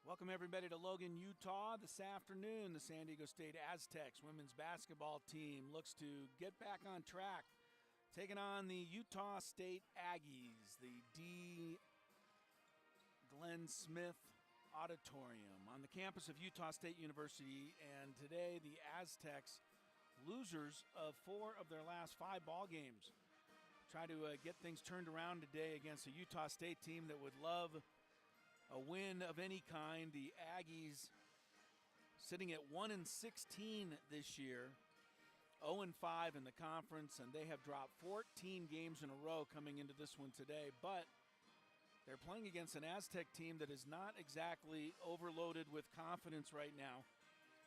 Welcome everybody to Logan, Utah. This afternoon, the San Diego State Aztecs women's basketball team looks to get back on track, taking on the Utah State Aggies, the D. Glenn Smith Auditorium on the campus of Utah State University. And today, the Aztecs, losers of 4 of their last 5 ball games, try to get things turned around today against a Utah State team that would love a win of any kind. The Aggies sitting at 1-16 this year, 0-5 in the conference, and they have dropped 14 games in a row coming into this one today. But they're playing against an Aztec team that is not exactly overloaded with confidence right now.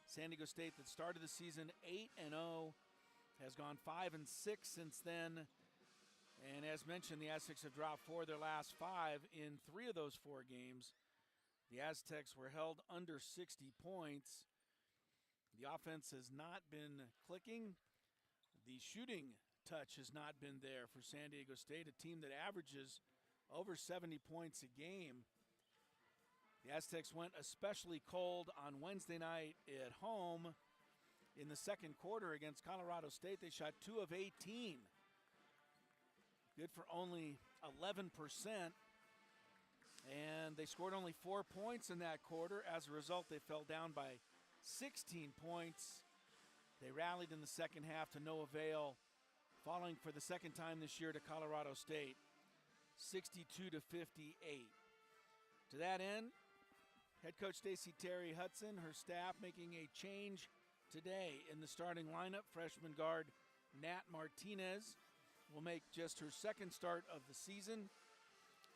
San Diego State, that started the season 8-0, has gone 5-6 since then. And as mentioned, the Aztecs have dropped 4 of their last 5. In 3 of those 4 games, the Aztecs were held under 60 points. The offense has not been clicking. The shooting touch has not been there for San Diego State, a team that averages over 70 points a game. The Aztecs went especially cold on Wednesday night at home. In the second quarter against Colorado State, they shot 2 of 18. Good for only 11%, and they scored only 4 points in that quarter. As a result, they fell down by 16 points. They rallied in the second half to no avail, falling for the second time this year to Colorado State, 62-58. To that end, head coach Stacey Terry Hudson, her staff making a change today in the starting lineup. Freshman guard Nat Martinez will make just her second start of the season.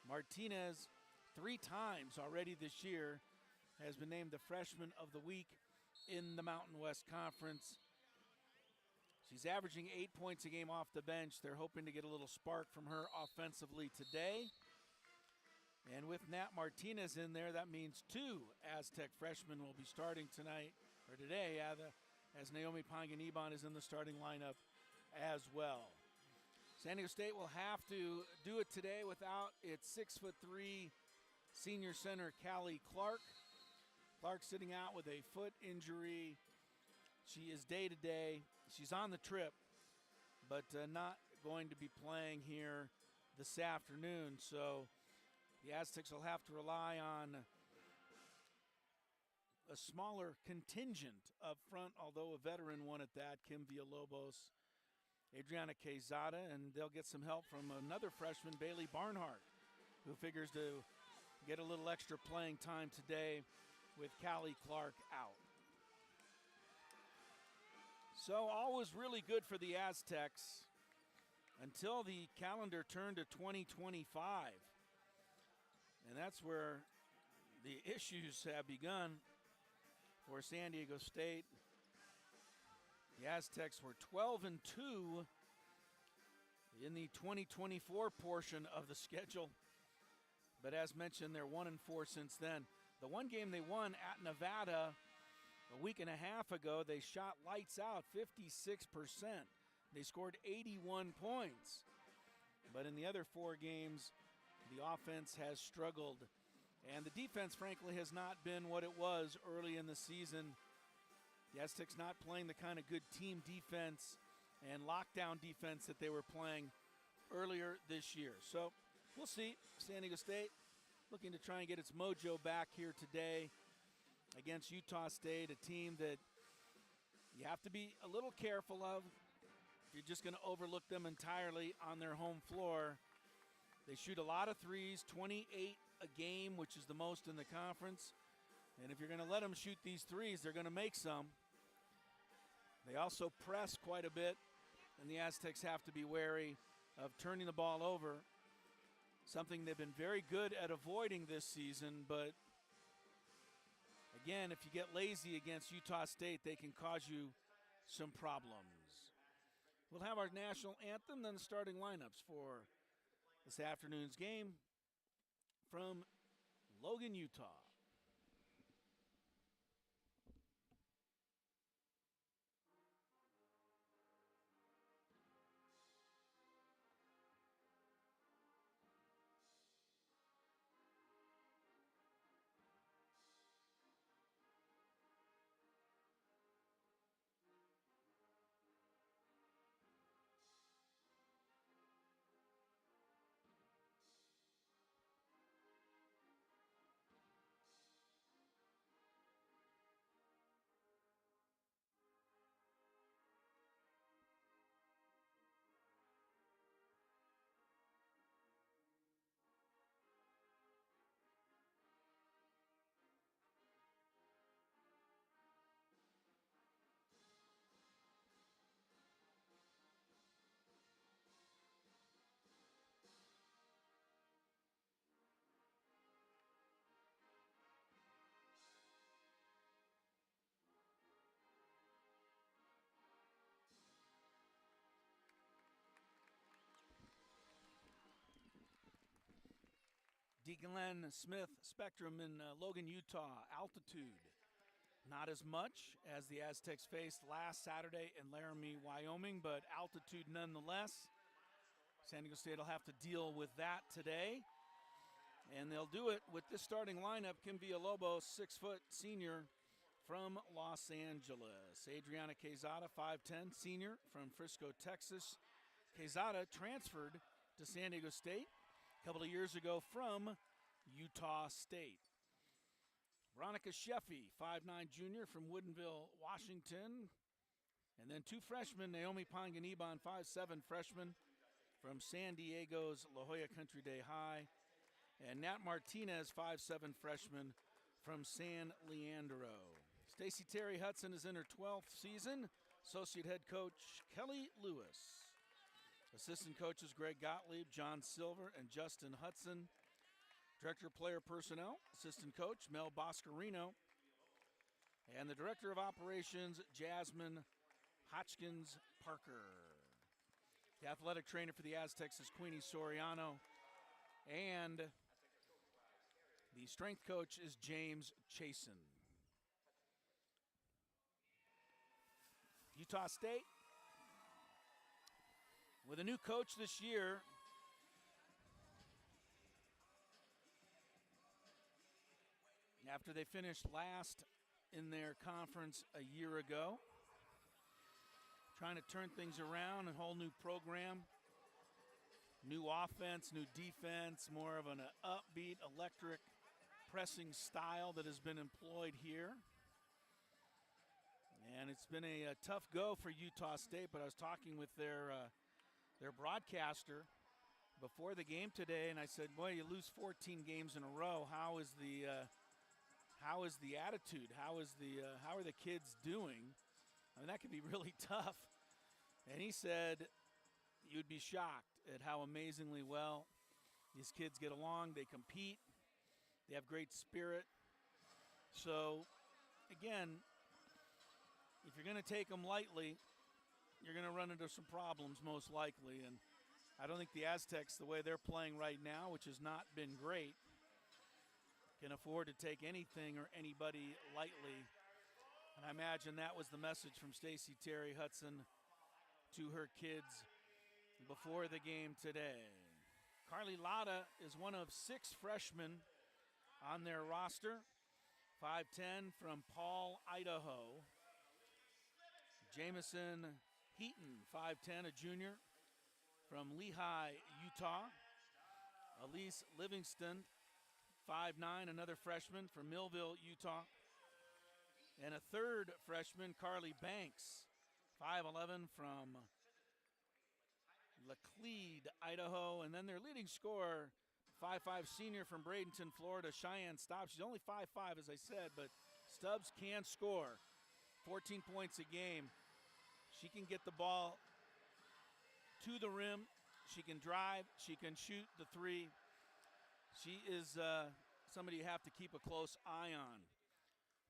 Martinez, 3 times already this year, has been named the Freshman of the Week in the Mountain West Conference. She's averaging 8 points a game off the bench. They're hoping to get a little spark from her offensively today. And with Nat Martinez in there, that means 2 Aztec freshmen will be starting tonight, or today, as Naomi Panganiban is in the starting lineup as well. San Diego State will have to do it today without its 6'3" senior center, Callie Clark. Clark sitting out with a foot injury. She is day-to-day. She's on the trip, but not going to be playing here this afternoon. So the Aztecs will have to rely on a smaller contingent up front, although a veteran one at that, Kim Villalobos, Adriana Quezada, and they'll get some help from another freshman, Bailey Barnhart, who figures to get a little extra playing time today with Callie Clark out. So all was really good for the Aztecs until the calendar turned to 2025. And that's where the issues have begun for San Diego State. The Aztecs were 12-2 in the 2024 portion of the schedule. But as mentioned, they're 1-4 since then. The one game they won at Nevada a week and a half ago, they shot lights out, 56%. They scored 81 points. But in the other 4 games, the offense has struggled. And the defense, frankly, has not been what it was early in the season. The Aztecs not playing the kind of good team defense and lockdown defense that they were playing earlier this year. So we'll see. San Diego State looking to try and get its mojo back here today against Utah State, a team that you have to be a little careful of. You're just going to overlook them entirely on their home floor. They shoot a lot of threes, 28 a game, which is the most in the conference. And if you're going to let them shoot these threes, they're going to make some. They also press quite a bit, and the Aztecs have to be wary of turning the ball over, something they've been very good at avoiding this season. But, again, if you get lazy against Utah State, they can cause you some problems. We'll have our national anthem, then the starting lineups for this afternoon's game from Logan, Utah. Glenn Smith Spectrum in Logan, Utah. Altitude, not as much as the Aztecs faced last Saturday in Laramie, Wyoming, but altitude nonetheless. San Diego State will have to deal with that today. And they'll do it with this starting lineup. Kim Villalobos, 6-foot senior from Los Angeles. Adriana Quezada, 5'10", senior from Frisco, Texas. Quezada transferred to San Diego State a couple of years ago from Utah State. Veronica Sheffy, 5'9", junior from Woodinville, Washington. And then two freshmen, Naomi Panganiban, 5'7", freshman from San Diego's La Jolla Country Day High. And Nat Martinez, 5'7", freshman from San Leandro. Stacey Terry Hudson is in her 12th season. Associate head coach Kelly Lewis. Assistant coaches Greg Gottlieb, John Silver, and Justin Hudson. Director of Player Personnel, assistant coach Mel Boscarino. And the Director of Operations, Jasmine Hotchkins Parker. The athletic trainer for the Aztecs is Queenie Soriano. And the strength coach is James Chasen. Utah State, with a new coach this year, after they finished last in their conference a year ago. Trying to turn things around, a whole new program. New offense, new defense, more of an upbeat, electric pressing style that has been employed here. And it's been a tough go for Utah State, but I was talking with their broadcaster before the game today, and I said, boy, you lose 14 games in a row. How is the attitude? How are the kids doing? I mean, that could be really tough. And he said, you'd be shocked at how amazingly well these kids get along. They compete. They have great spirit. So, again, if you're going to take them lightly, you're going to run into some problems most likely. And I don't think the Aztecs, the way they're playing right now, which has not been great, can afford to take anything or anybody lightly. And I imagine that was the message from Stacey Terry Hudson to her kids before the game today. Carly Latta is one of 6 freshmen on their roster. 5'10" from Paul, Idaho. Jamison Heaton, 5'10", a junior from Lehigh, Utah. Elise Livingston, 5'9", another freshman from Millville, Utah. And a third freshman, Carly Banks, 5'11", from Laclede, Idaho. And then their leading scorer, 5'5", senior from Bradenton, Florida, Cheyenne Stubbs. She's only 5'5", as I said, but Stubbs can score. 14 points a game. She can get the ball to the rim. She can drive. She can shoot the three. She is somebody you have to keep a close eye on.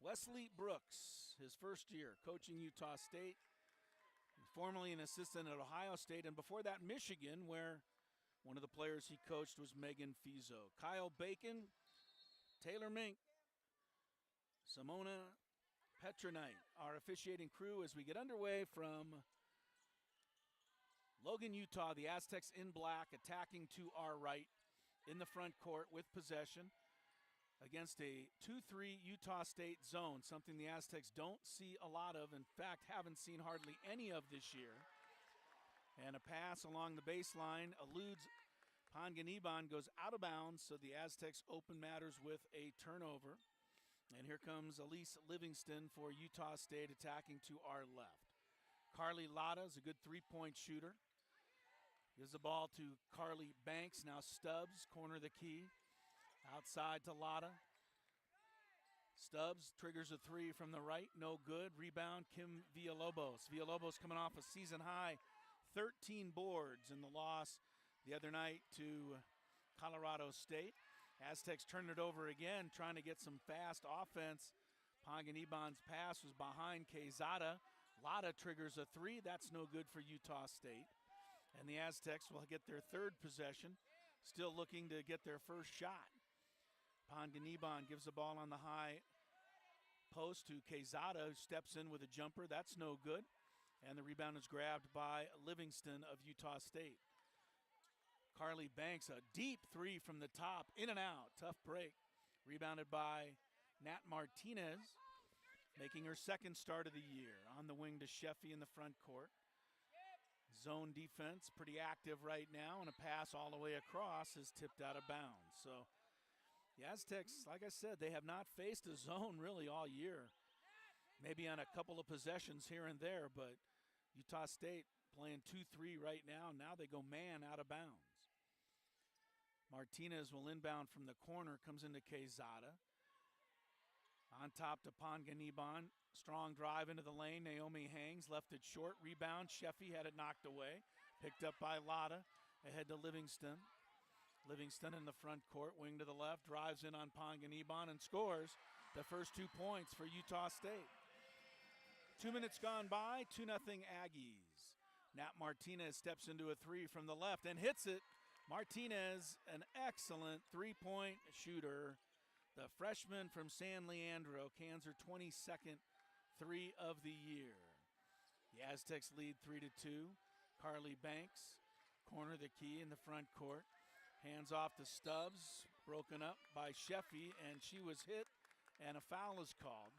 Wesley Brooks, his first year coaching Utah State, formerly an assistant at Ohio State, and before that Michigan, where one of the players he coached was Megan Fizzo. Kyle Bacon, Taylor Mink, Simona Petronite, our officiating crew as we get underway from Logan, Utah. The Aztecs in black, attacking to our right in the front court with possession against a 2-3 Utah State zone, something the Aztecs don't see a lot of. In fact, haven't seen hardly any of this year. And a pass along the baseline eludes Panganiban, goes out of bounds, so the Aztecs open matters with a turnover. And here comes Elise Livingston for Utah State, attacking to our left. Carly Latta is a good three-point shooter. Gives the ball to Carly Banks. Now Stubbs, corner the key. Outside to Latta. Stubbs triggers a three from the right. No good. Rebound, Kim Villalobos. Villalobos coming off a season-high 13 boards in the loss the other night to Colorado State. Aztecs turn it over again, trying to get some fast offense. Panganiban's pass was behind Quezada. Latta triggers a three. That's no good for Utah State. And the Aztecs will get their third possession, still looking to get their first shot. Panganiban gives the ball on the high post to Quezada, who steps in with a jumper. That's no good. And the rebound is grabbed by Livingston of Utah State. Carly Banks, a deep three from the top, in and out. Tough break. Rebounded by Nat Martinez, making her second start of the year. On the wing to Sheffy in the front court. Zone defense, pretty active right now, and a pass all the way across is tipped out of bounds. So the Aztecs, like I said, they have not faced a zone really all year. Maybe on a couple of possessions here and there, but Utah State playing 2-3 right now. Now they go man out of bounds. Martinez will inbound from the corner, comes into Quezada. On top to Panganiban. Strong drive into the lane. Naomi hangs, left it short. Rebound. Sheffy had it knocked away. Picked up by Lotta. Ahead to Livingston. Livingston in the front court, wing to the left. Drives in on Panganiban and scores the first 2 points for Utah State. 2 minutes gone by, 2-0 Aggies. Nat Martinez steps into a three from the left and hits it. Martinez, an excellent three-point shooter. The freshman from San Leandro cans her 22nd three of the year. The Aztecs lead 3-2. Carly Banks, corner the key in the front court. Hands off to Stubbs, broken up by Sheffy, and she was hit, and a foul is called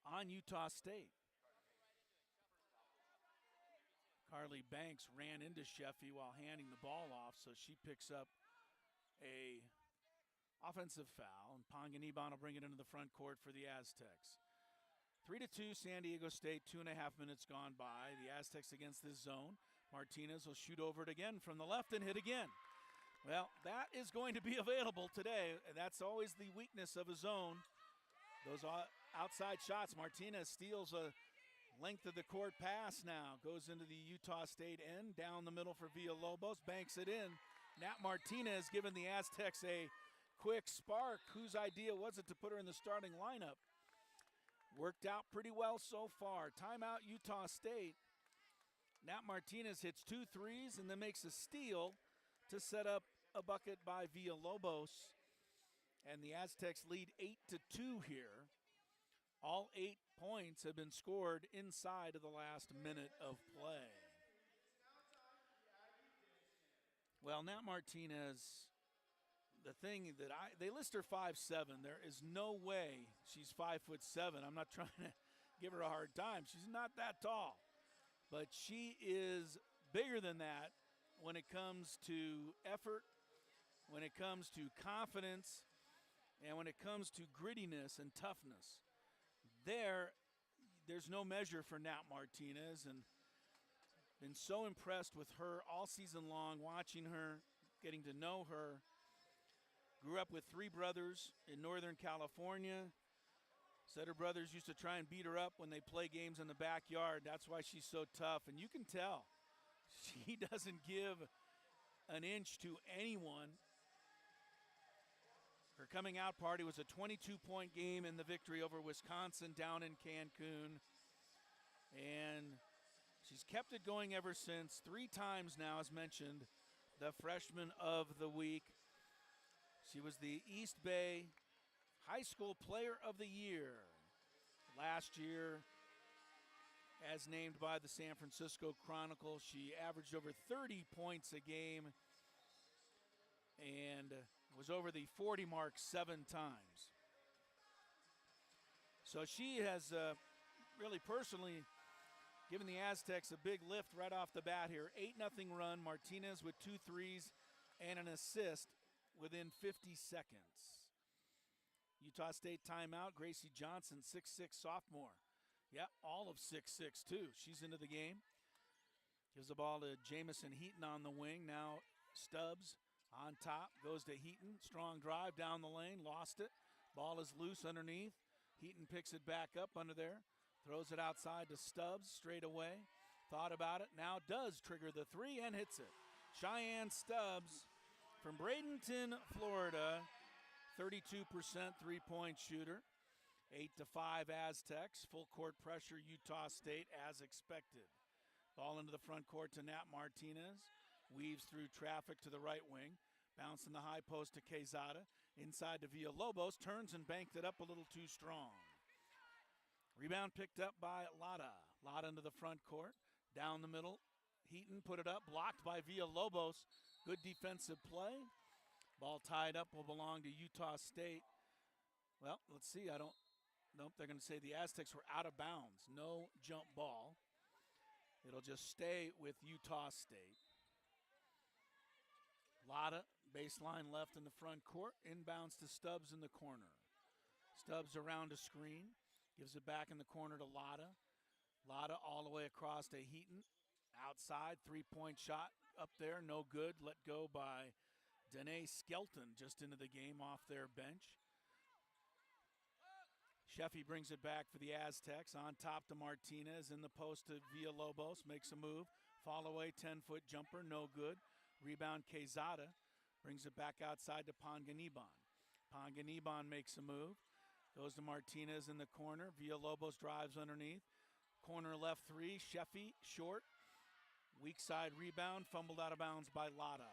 on Utah State. Carly Banks ran into Sheffy while handing the ball off, so she picks up a offensive foul, and Panganiban will bring it into the front court for the Aztecs. 3-2 San Diego State, 2.5 minutes gone by. The Aztecs against this zone. Martinez will shoot over it again from the left and hit again. Well, that is going to be available today. That's always the weakness of a zone. Those outside shots. Martinez steals a length of the court pass now. Goes into the Utah State end. Down the middle for Villalobos. Banks it in. Nat Martinez giving the Aztecs a quick spark. Whose idea was it to put her in the starting lineup? Worked out pretty well so far. Timeout Utah State. Nat Martinez hits 2 threes and then makes a steal to set up a bucket by Villalobos. And the Aztecs lead 8-2 here. All 8 points have been scored inside of the last minute of play. Well, Nat Martinez, the thing that they list her 5'7". There is no way she's 5'7". I'm not trying to give her a hard time. She's not that tall. But she is bigger than that when it comes to effort, when it comes to confidence, and when it comes to grittiness and toughness. There's no measure for Nat Martinez, and been so impressed with her all season long, watching her, getting to know her. Grew up with 3 brothers in Northern California. Said her brothers used to try and beat her up when they play games in the backyard. That's why she's so tough. And you can tell she doesn't give an inch to anyone. Her coming out party was a 22-point game in the victory over Wisconsin down in Cancun. And she's kept it going ever since. 3 times now, as mentioned, the freshman of the week. She was the East Bay High School Player of the Year last year, as named by the San Francisco Chronicle. She averaged over 30 points a game and was over the 40 mark 7 times. So she has really personally given the Aztecs a big lift right off the bat here. 8-0 run. Martinez with 2 threes and an assist within 50 seconds. Utah State timeout. Gracie Johnson, 6'6", sophomore. Yeah, all of 6'6", too. She's into the game. Gives the ball to Jamison Heaton on the wing. Now Stubbs on top. Goes to Heaton. Strong drive down the lane. Lost it. Ball is loose underneath. Heaton picks it back up under there. Throws it outside to Stubbs straight away. Thought about it. Now does trigger the 3 and hits it. Cheyenne Stubbs from Bradenton, Florida. 32% three-point shooter. 8-5 Aztecs. Full court pressure Utah State as expected. Ball into the front court to Nat Martinez. Weaves through traffic to the right wing. Bounce in the high post to Quezada. Inside to Villalobos. Turns and banked it up a little too strong. Rebound picked up by Lada. Lada into the front court. Down the middle. Heaton put it up. Blocked by Villalobos. Good defensive play. Ball tied up will belong to Utah State. Well, let's see. Nope, they're going to say the Aztecs were out of bounds. No jump ball. It'll just stay with Utah State. Lada, baseline left in the front court. Inbounds to Stubbs in the corner. Stubbs around a screen. Gives it back in the corner to Lada. Lada all the way across to Heaton. Outside, three-point shot up there, no good. Let go by Danae Skelton just into the game off their bench. Sheffy brings it back for the Aztecs. On top to Martinez. In the post to Villalobos. Makes a move. Fall away, 10-foot jumper. No good. Rebound Quezada. Brings it back outside to Panganiban. Panganiban makes a move. Goes to Martinez in the corner. Villalobos drives underneath. Corner left three. Sheffy short. Weak side rebound. Fumbled out of bounds by Lada.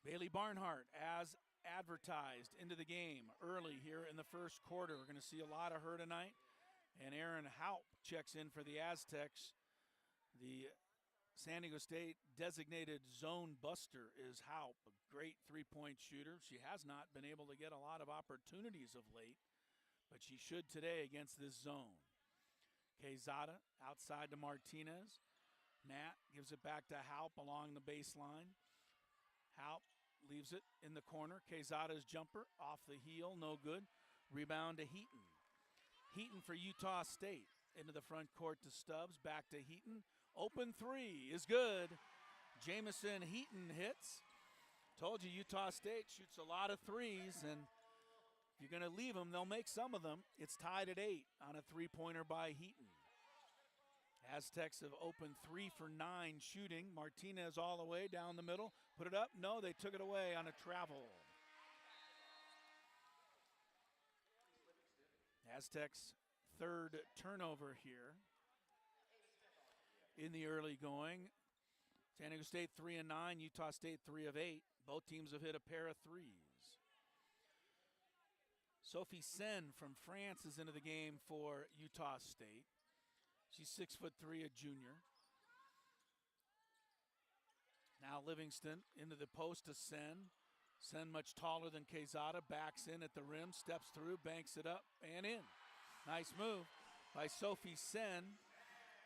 Bailey Barnhart, as advertised, into the game early here in the first quarter. We're going to see a lot of her tonight. And Aaron Haupt checks in for the Aztecs. The San Diego State designated zone buster is Haupt, a great three-point shooter. She has not been able to get a lot of opportunities of late, but she should today against this zone. Quezada outside to Martinez. Nat gives it back to Haupt along the baseline. Haupt leaves it in the corner. Quezada's jumper off the heel, no good. Rebound to Heaton. Heaton for Utah State. Into the front court to Stubbs, back to Heaton. Open three is good. Jamison Heaton hits. Told you Utah State shoots a lot of threes, and if you're going to leave them, they'll make some of them. It's tied at 8 on a three-pointer by Heaton. Aztecs have opened 3 for 9 shooting. Martinez all the way down the middle. Put it up. No, they took it away on a travel. Aztecs' third turnover here in the early going. San Diego State 3 of 9, Utah State 3 of 8. Both teams have hit a pair of threes. Sophie Sen from France is into the game for Utah State. She's 6'3", a junior. Now Livingston into the post to Sen. Sen much taller than Quezada, backs in at the rim, steps through, banks it up, and in. Nice move by Sophie Sen.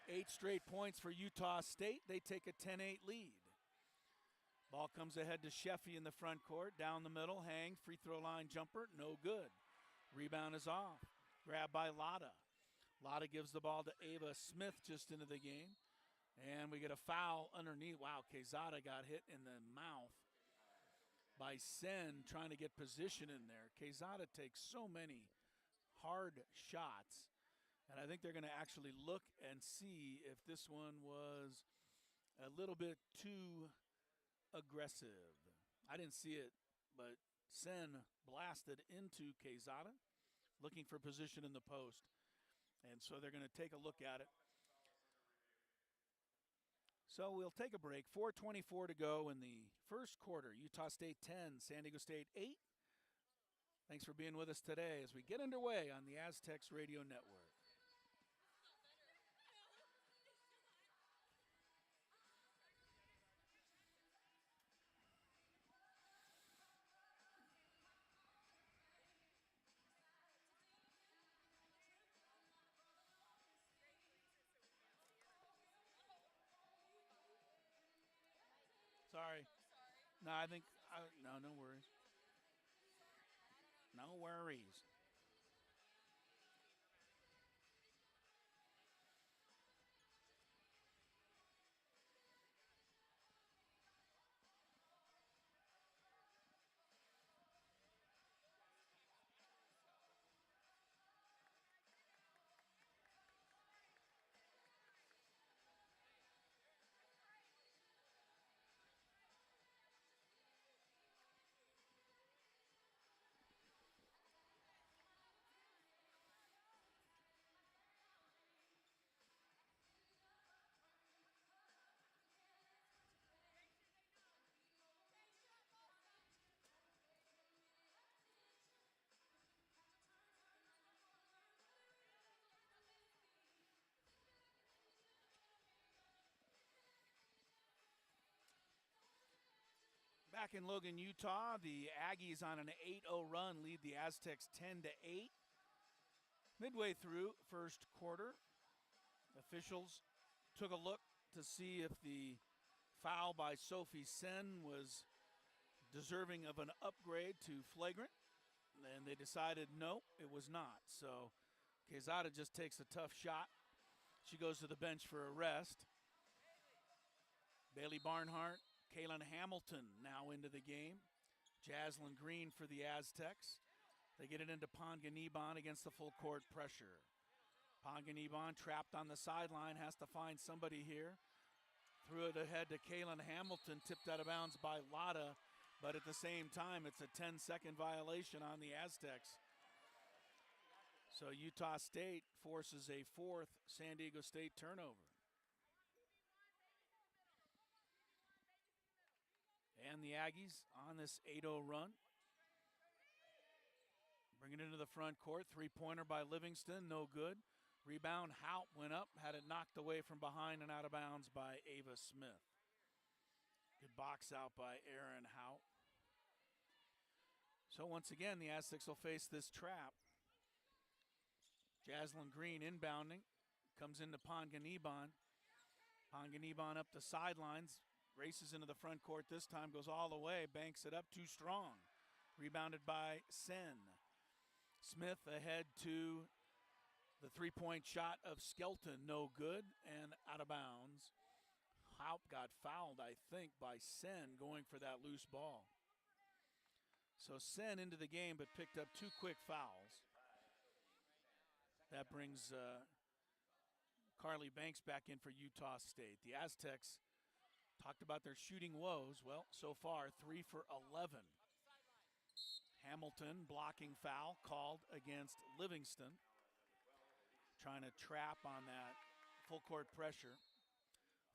8 straight points for Utah State. They take a 10-8 lead. Ball comes ahead to Sheffy in the front court. Down the middle, hang, free throw line jumper, no good. Rebound is off. Grabbed by Lada. Lada gives the ball to Ava Smith just into the game. And we get a foul underneath. Wow, Quezada got hit in the mouth by Sen trying to get position in there. Quezada takes so many hard shots. And I think they're going to actually look and see if this one was a little bit too aggressive. I didn't see it, but Sen blasted into Quezada, looking for position in the post. And so they're going to take a look at it. So we'll take a break. 4:24 to go in the first quarter. Utah State 10, San Diego State 8. Thanks for being with us today as we get underway on the Aztecs Radio Network. Sorry. No, no worries. No worries. Back in Logan, Utah, the Aggies on an 8-0 run lead the Aztecs 10-8. Midway through first quarter, officials took a look to see if the foul by Sophie Sen was deserving of an upgrade to flagrant, and they decided no, it was not. So Quezada just takes a tough shot. She goes to the bench for a rest. Bailey Barnhart, Kaylin Hamilton now into the game. Jaslyn Green for the Aztecs. They get it into Ponganiban against the full court pressure. Ponganiban trapped on the sideline, has to find somebody here. Threw it ahead to Kaylin Hamilton, tipped out of bounds by Lotta, but at the same time, it's a 10-second violation on the Aztecs. So Utah State forces a fourth San Diego State turnover. And the Aggies on this 8-0 run. Bring it into the front court. Three-pointer by Livingston, no good. Rebound, Haupt went up, had it knocked away from behind and out of bounds by Ava Smith. Good box out by Aaron Haupt. So once again, the Aztecs will face this trap. Jaslyn Green inbounding, comes into Ponganiban. Ponganiban up the sidelines, races into the front court this time, goes all the way, banks it up, too strong. Rebounded by Sen. Smith ahead to the three-point shot of Skelton, no good, and out of bounds. Haupt got fouled, I think, by Sen going for that loose ball. So Sen into the game, but picked up two quick fouls. That brings Carly Banks back in for Utah State. The Aztecs talked about their shooting woes. Well, so far, 3 for 11. Hamilton blocking foul called against Livingston. Trying to trap on that full court pressure.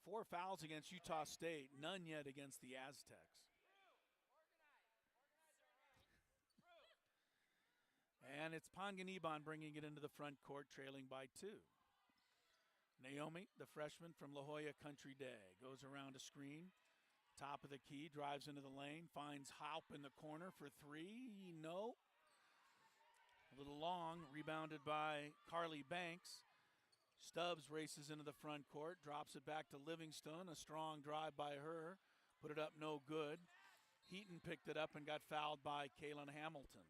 4 fouls against Utah State, none yet against the Aztecs. And it's Ponganiban bringing it into the front court, trailing by 2. Naomi, the freshman from La Jolla Country Day, goes around a screen. Top of the key, drives into the lane, finds Haupt in the corner for 3. No. A little long, rebounded by Carly Banks. Stubbs races into the front court, drops it back to Livingston. A strong drive by her, put it up no good. Heaton picked it up and got fouled by Kaylin Hamilton.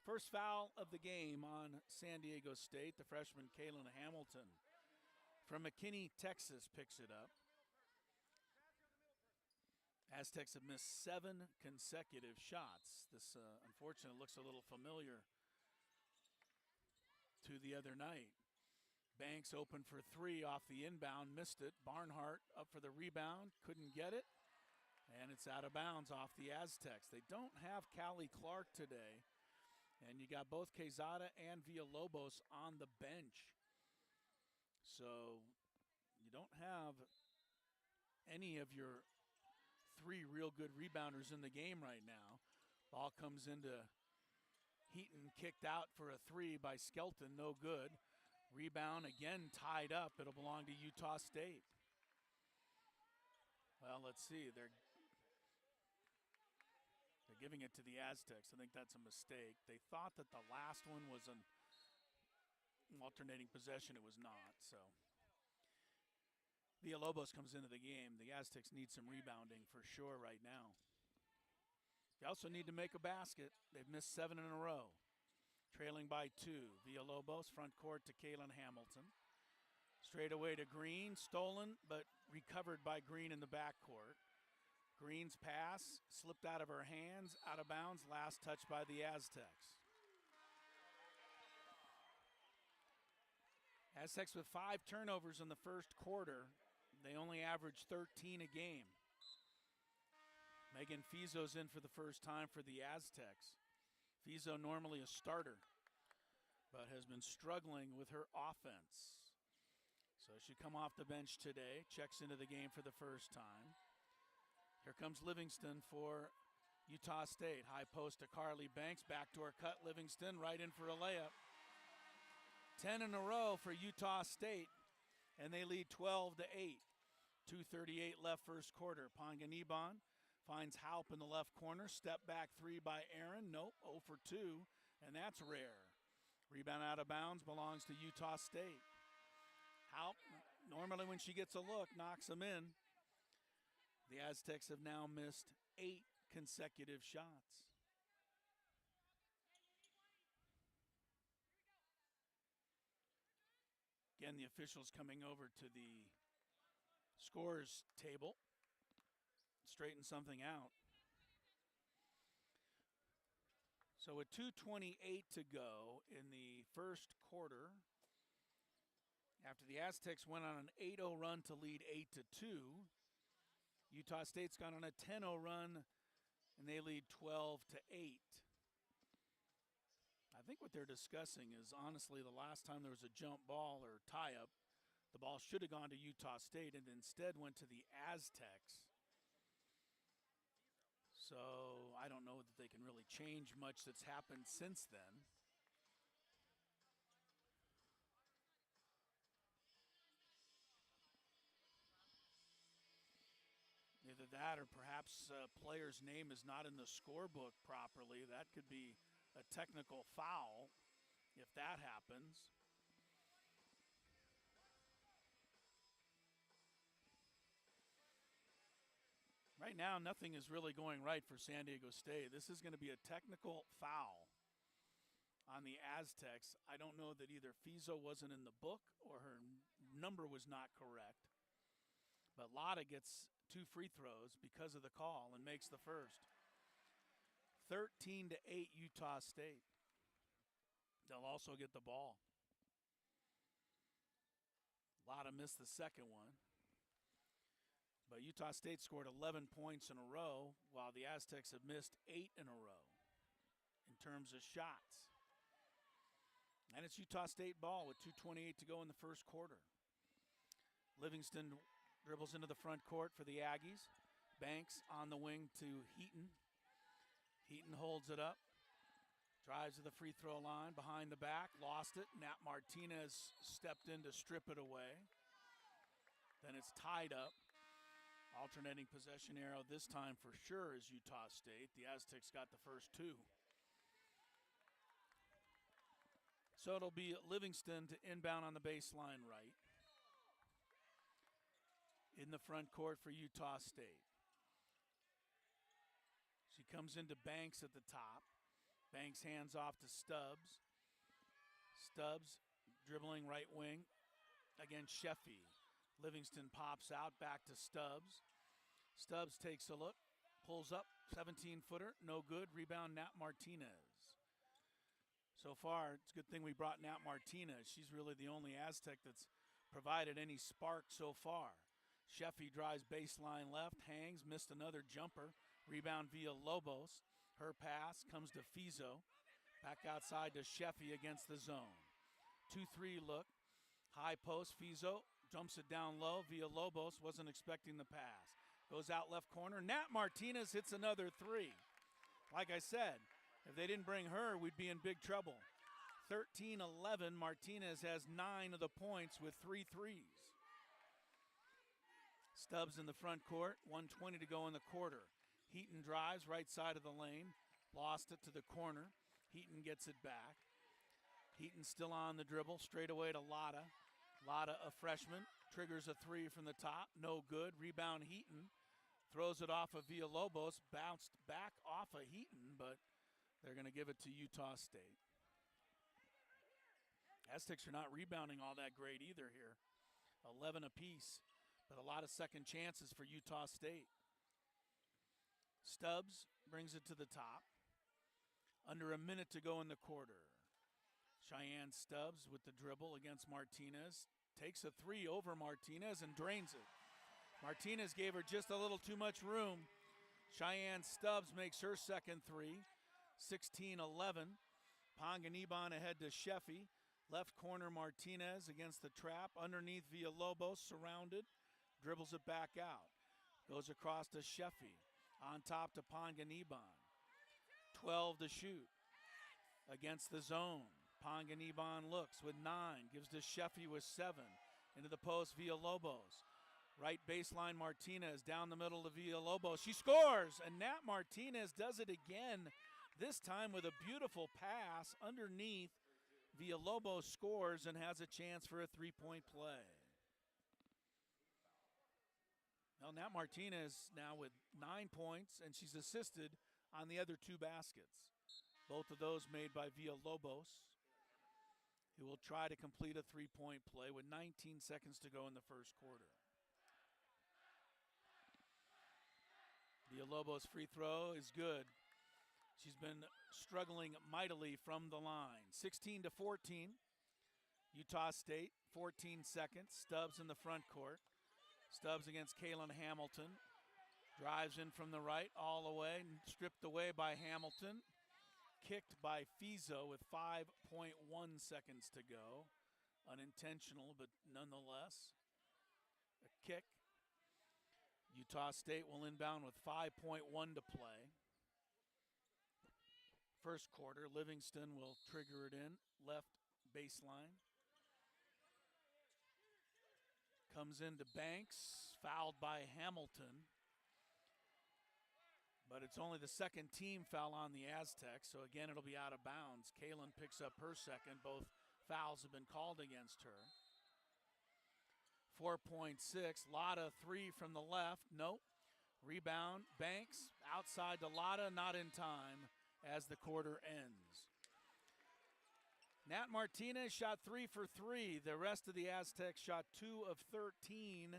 First foul of the game on San Diego State. The freshman Kaylin Hamilton from McKinney, Texas, picks it up. Aztecs have missed 7 consecutive shots. This, unfortunately, looks a little familiar to the other night. Banks open for 3 off the inbound, missed it. Barnhart up for the rebound, couldn't get it. And it's out of bounds off the Aztecs. They don't have Callie Clark today. And you got both Quezada and Villalobos on the bench. So you don't have any of your 3 real good rebounders in the game right now. Ball comes into Heaton, kicked out for a 3 by Skelton, no good. Rebound again tied up. It'll belong to Utah State. Well, let's see. They're giving it to the Aztecs. I think that's a mistake. They thought that the last one was an alternating possession. It was not. So Villalobos comes into the game. The Aztecs need some rebounding for sure right now. They also need to make a basket. They've missed 7 in a row. Trailing by 2. Villalobos front court to Kaylin Hamilton. Straight away to Green. Stolen, but recovered by Green in the backcourt. Green's pass slipped out of her hands, out of bounds, last touch by the Aztecs. Aztecs with 5 turnovers in the first quarter. They only average 13 a game. Megan Fizo's in for the first time for the Aztecs. Fizo normally a starter, but has been struggling with her offense. So she come off the bench today, checks into the game for the first time. Here comes Livingston for Utah State. High post to Carly Banks. Backdoor cut. Livingston right in for a layup. 10 in a row for Utah State, and they lead 12-8. 2:38 left first quarter. Panganiban finds Halp in the left corner. Step back three by Aaron. Nope, 0 for 2, and that's rare. Rebound out of bounds belongs to Utah State. Halp, normally when she gets a look, knocks them in. The Aztecs have now missed 8 consecutive shots. Again, the officials coming over to the scores table, straighten something out. So with 2:28 to go in the first quarter, after the Aztecs went on an 8-0 run to lead 8-2, Utah State's gone on a 10-0 run and they lead 12-8. I think what they're discussing is, honestly, the last time there was a jump ball or tie-up, the ball should have gone to Utah State and instead went to the Aztecs. So I don't know that they can really change much that's happened since then. Either that or perhaps a player's name is not in the scorebook properly. That could be a technical foul if that happens. Right now, nothing is really going right for San Diego State. This is going to be a technical foul on the Aztecs. I don't know that either Fizo wasn't in the book or her number was not correct. But Lotta gets 2 free throws because of the call and makes the first. 13-8 Utah State. They'll also get the ball. Lotta missed the second one. But Utah State scored 11 points in a row, while the Aztecs have missed 8 in a row in terms of shots. And it's Utah State ball with 2:28 to go in the first quarter. Livingston dribbles into the front court for the Aggies. Banks on the wing to Heaton. Heaton holds it up. Drives to the free throw line, behind the back, lost it. Nat Martinez stepped in to strip it away. Then it's tied up. Alternating possession arrow this time for sure is Utah State. The Aztecs got the first 2. So it'll be Livingston to inbound on the baseline right. In the front court for Utah State. She comes into Banks at the top. Banks hands off to Stubbs. Stubbs dribbling right wing against Sheffy. Livingston pops out, back to Stubbs. Stubbs takes a look, pulls up, 17-footer, no good. Rebound, Nat Martinez. So far, it's a good thing we brought Nat Martinez. She's really the only Aztec that's provided any spark so far. Sheffy drives baseline left, hangs, missed another jumper. Rebound via Lobos. Her pass comes to Fizo. Back outside to Sheffy against the zone. 2-3 look. High post, Fizo jumps it down low via Lobos. Wasn't expecting the pass. Goes out left corner. Nat Martinez hits another 3. Like I said, if they didn't bring her, we'd be in big trouble. 13-11. Martinez has 9 of the points with 3 threes. Stubbs in the front court. 1:20 to go in the quarter. Heaton drives right side of the lane. Lost it to the corner. Heaton gets it back. Heaton still on the dribble. Straight away to Lotta. Lotta, a freshman, triggers a 3 from the top. No good. Rebound Heaton. Throws it off of Villalobos. Bounced back off of Heaton, but they're going to give it to Utah State. Aztecs are not rebounding all that great either here. 11 apiece, but a lot of second chances for Utah State. Stubbs brings it to the top. Under a minute to go in the quarter. Cheyenne Stubbs with the dribble against Martinez. Takes a 3 over Martinez and drains it. Martinez gave her just a little too much room. Cheyenne Stubbs makes her second 3. 16-11. Panganiban ahead to Sheffy. Left corner Martinez against the trap. Underneath Villalobos, surrounded. Dribbles it back out. Goes across to Sheffy. On top to Panganiban. 12 to shoot. Against the zone. Panganiban looks with 9. Gives to Sheffy with 7. Into the post Villalobos. Right baseline, Martinez down the middle to Villalobos. She scores, and Nat Martinez does it again, this time with a beautiful pass underneath. Villalobos scores and has a chance for a three-point play. Well, Nat Martinez now with 9 points, and she's assisted on the other 2 baskets. Both of those made by Villalobos, who will try to complete a three-point play with 19 seconds to go in the first quarter. Villalobos' free throw is good. She's been struggling mightily from the line. 16-14, Utah State, 14 seconds. Stubbs in the front court. Stubbs against Kaylin Hamilton. Drives in from the right all the way, stripped away by Hamilton. Kicked by Fizo with 5.1 seconds to go. Unintentional, but nonetheless, a kick. Utah State will inbound with 5.1 to play. First quarter, Livingston will trigger it in, left baseline. Comes into Banks, fouled by Hamilton. But it's only the second team foul on the Aztecs, so again it'll be out of bounds. Kaylin picks up her second. Both fouls have been called against her. 4.6, Lotta 3 from the left, nope. Rebound, Banks, outside to Lotta, not in time as the quarter ends. Nat Martinez shot 3 for 3. The rest of the Aztecs shot 2 of 13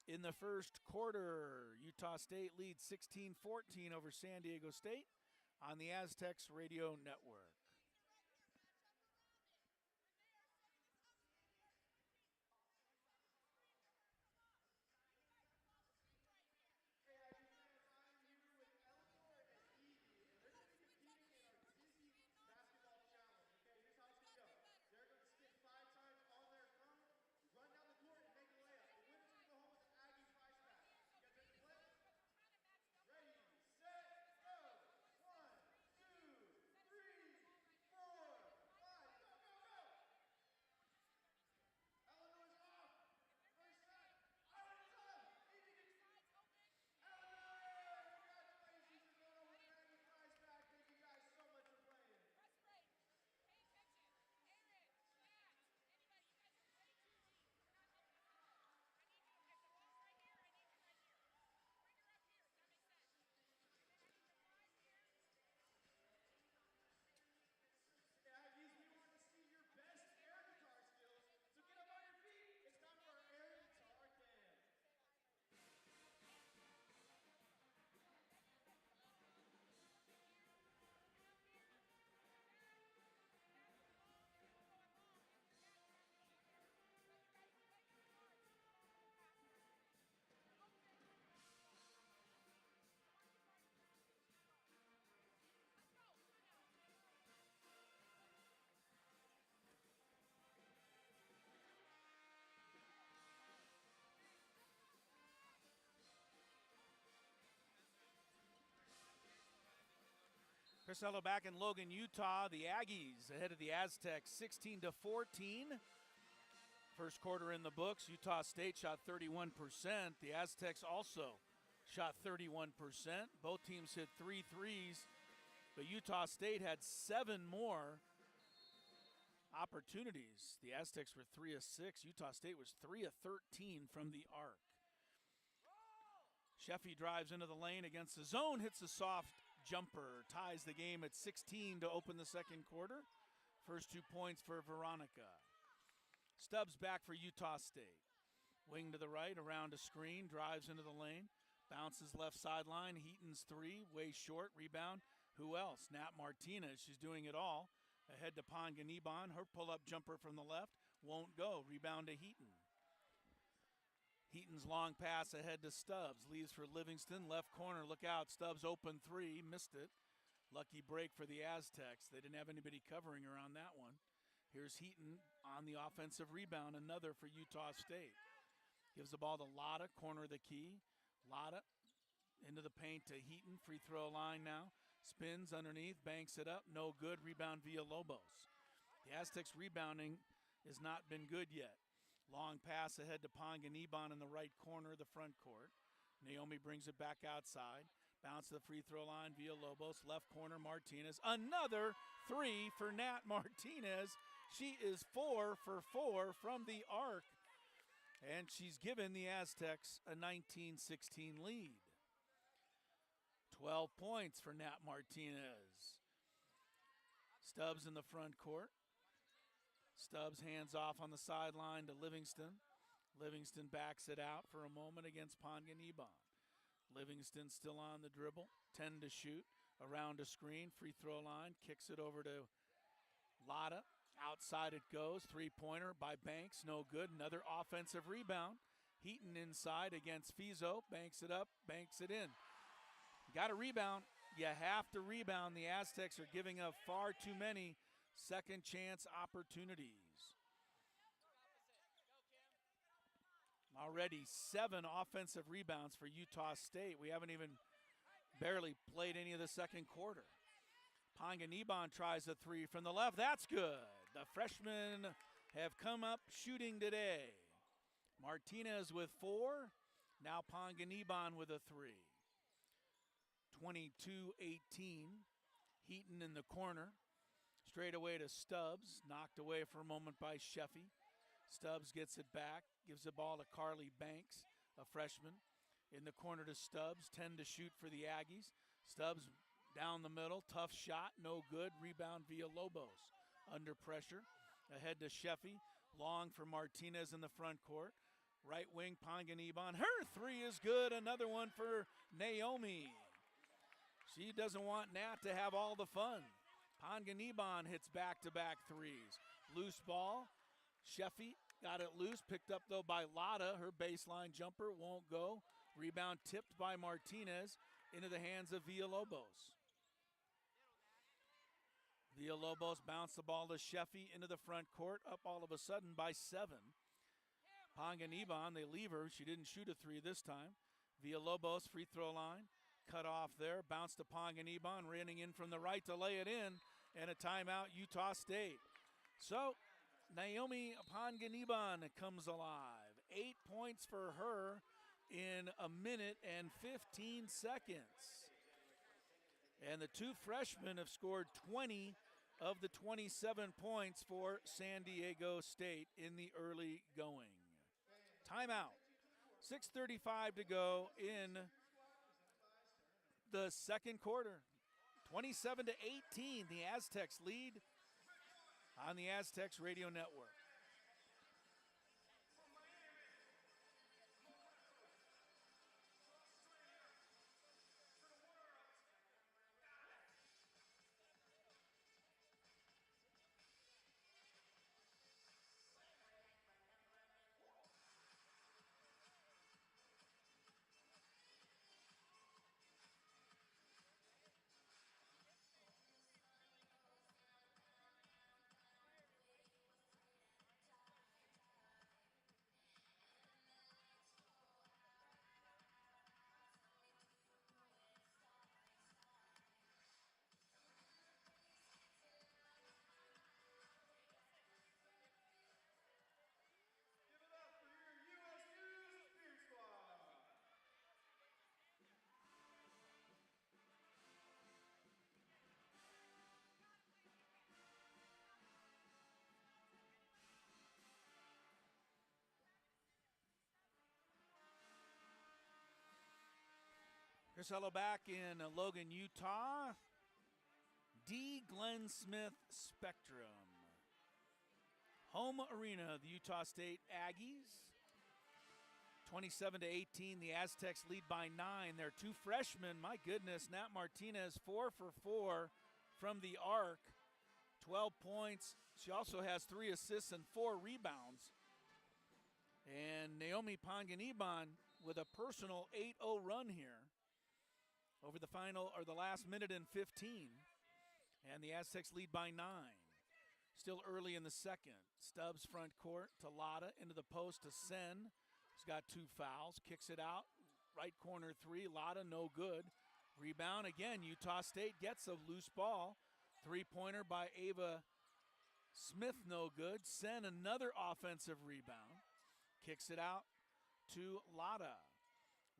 in the first quarter. Utah State leads 16-14 over San Diego State on the Aztecs Radio Network. Crisello back in Logan, Utah. The Aggies ahead of the Aztecs 16-14. First quarter in the books. Utah State shot 31%. The Aztecs also shot 31%. Both teams hit 3 threes, but Utah State had 7 more opportunities. The Aztecs were 3 of 6. Utah State was 3 of 13 from the arc. Sheffy drives into the lane against the zone, hits a soft jumper, ties the game at 16 to open the second quarter. First 2 points for Veronica. Stubbs back for Utah State. Wing to the right, around a screen, drives into the lane, bounces left sideline. Heaton's 3, way short, rebound. Who else? Nat Martinez, she's doing it all. Ahead to Panganiban, her pull-up jumper from the left, won't go. Rebound to Heaton. Heaton's long pass ahead to Stubbs. Leaves for Livingston. Left corner, look out. Stubbs open 3, missed it. Lucky break for the Aztecs. They didn't have anybody covering her on that one. Here's Heaton on the offensive rebound. Another for Utah State. Gives the ball to Lotta, corner of the key. Lotta into the paint to Heaton. Free throw line now. Spins underneath, banks it up. No good. Rebound Villalobos. The Aztecs rebounding has not been good yet. Long pass ahead to Panganiban in the right corner of the front court. Naomi brings it back outside. Bounce to the free throw line via Lobos. Left corner, Martinez. Another three for Nat Martinez. She is 4 for 4 from the arc. And she's given the Aztecs a 19-16 lead. 12 points for Nat Martinez. Stubbs in the front court. Stubbs hands off on the sideline to Livingston. Livingston backs it out for a moment against Panganiban. Livingston still on the dribble, 10 to shoot, around a screen, free throw line, kicks it over to Lotta. Outside it goes, three-pointer by Banks, no good. Another offensive rebound. Heaton inside against Fizo, banks it up, banks it in. Got a rebound, you have to rebound. The Aztecs are giving up far too many second chance opportunities. Already 7 offensive rebounds for Utah State. We haven't even barely played any of the second quarter. Panganiban tries a three from the left. That's good. The freshmen have come up shooting today. Martinez with 4. Now Panganiban with a 3. 22-18. Heaton in the corner. Straight away to Stubbs. Knocked away for a moment by Sheffy. Stubbs gets it back. Gives the ball to Carly Banks, a freshman. In the corner to Stubbs. 10 to shoot for the Aggies. Stubbs down the middle. Tough shot. No good. Rebound via Lobos. Under pressure. Ahead to Sheffy. Long for Martinez in the front court. Right wing Panganiban. Her three is good. Another one for Naomi. She doesn't want Nat to have all the fun. Panganiban hits back-to-back threes. Loose ball. Sheffy got it loose. Picked up, though, by Lotta. Her baseline jumper won't go. Rebound tipped by Martinez into the hands of Villalobos. Villalobos bounced the ball to Sheffy into the front court. Up all of a sudden by 7. Panganiban, they leave her. She didn't shoot a three this time. Villalobos, free throw line. Cut off there. Bounce to Panganiban. Running in from the right to lay it in. And a timeout, Utah State. So, Naomi Panganiban comes alive. 8 points for her in a minute and 15 seconds. And the two freshmen have scored 20 of the 27 points for San Diego State in the early going. Timeout. 6:35 to go in the second quarter. 27-18, the Aztecs lead on the Aztecs Radio Network. Chris Hello back in Logan, Utah. D. Glenn Smith Spectrum. Home arena of the Utah State Aggies. 27-18, the Aztecs lead by 9. Their two freshmen, my goodness, Nat Martinez 4 for 4 from the arc. 12 points. She also has 3 assists and 4 rebounds. And Naomi Panganiban with a personal 8-0 run here over the final, or the last minute and 15. And the Aztecs lead by 9. Still early in the second. Stubbs front court to Lotta, into the post to Sen. He's got 2 fouls, kicks it out. Right corner 3, Lotta no good. Rebound again, Utah State gets a loose ball. 3-pointer by Ava Smith no good. Sen another offensive rebound. kicks it out to Lotta.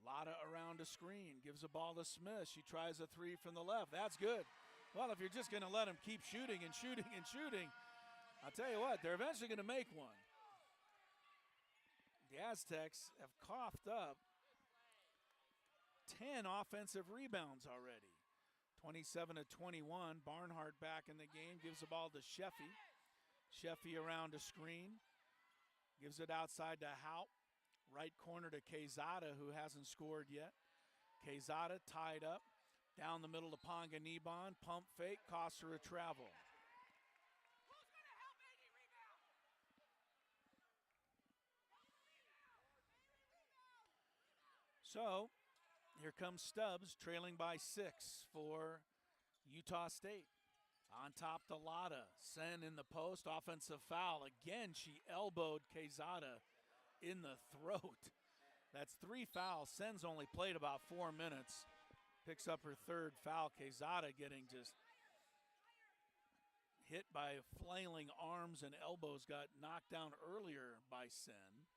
Lotta around a screen, gives the ball to Smith. She tries a three from the left. That's good. Well, if you're just going to let them keep shooting and shooting and shooting, I'll tell you what, they're eventually going to make one. The Aztecs have coughed up 10 offensive rebounds already. 27-21. Barnhart back in the game, gives the ball to Sheffy. Sheffy around a screen, gives it outside to Haupt. Right corner to Quezada, who hasn't scored yet. Quezada tied up. Down the middle to Ponganiban. Pump fake, costs her a travel. So, here comes Stubbs, trailing by 6 for Utah State. On top to Lotta. Sen in the post, offensive foul. Again, she elbowed Quezada in the throat. That's 3 fouls. Sen's only played about 4 minutes. Picks up her 3rd foul. Quezada getting just hit by flailing arms and elbows. Got knocked down earlier by Sen.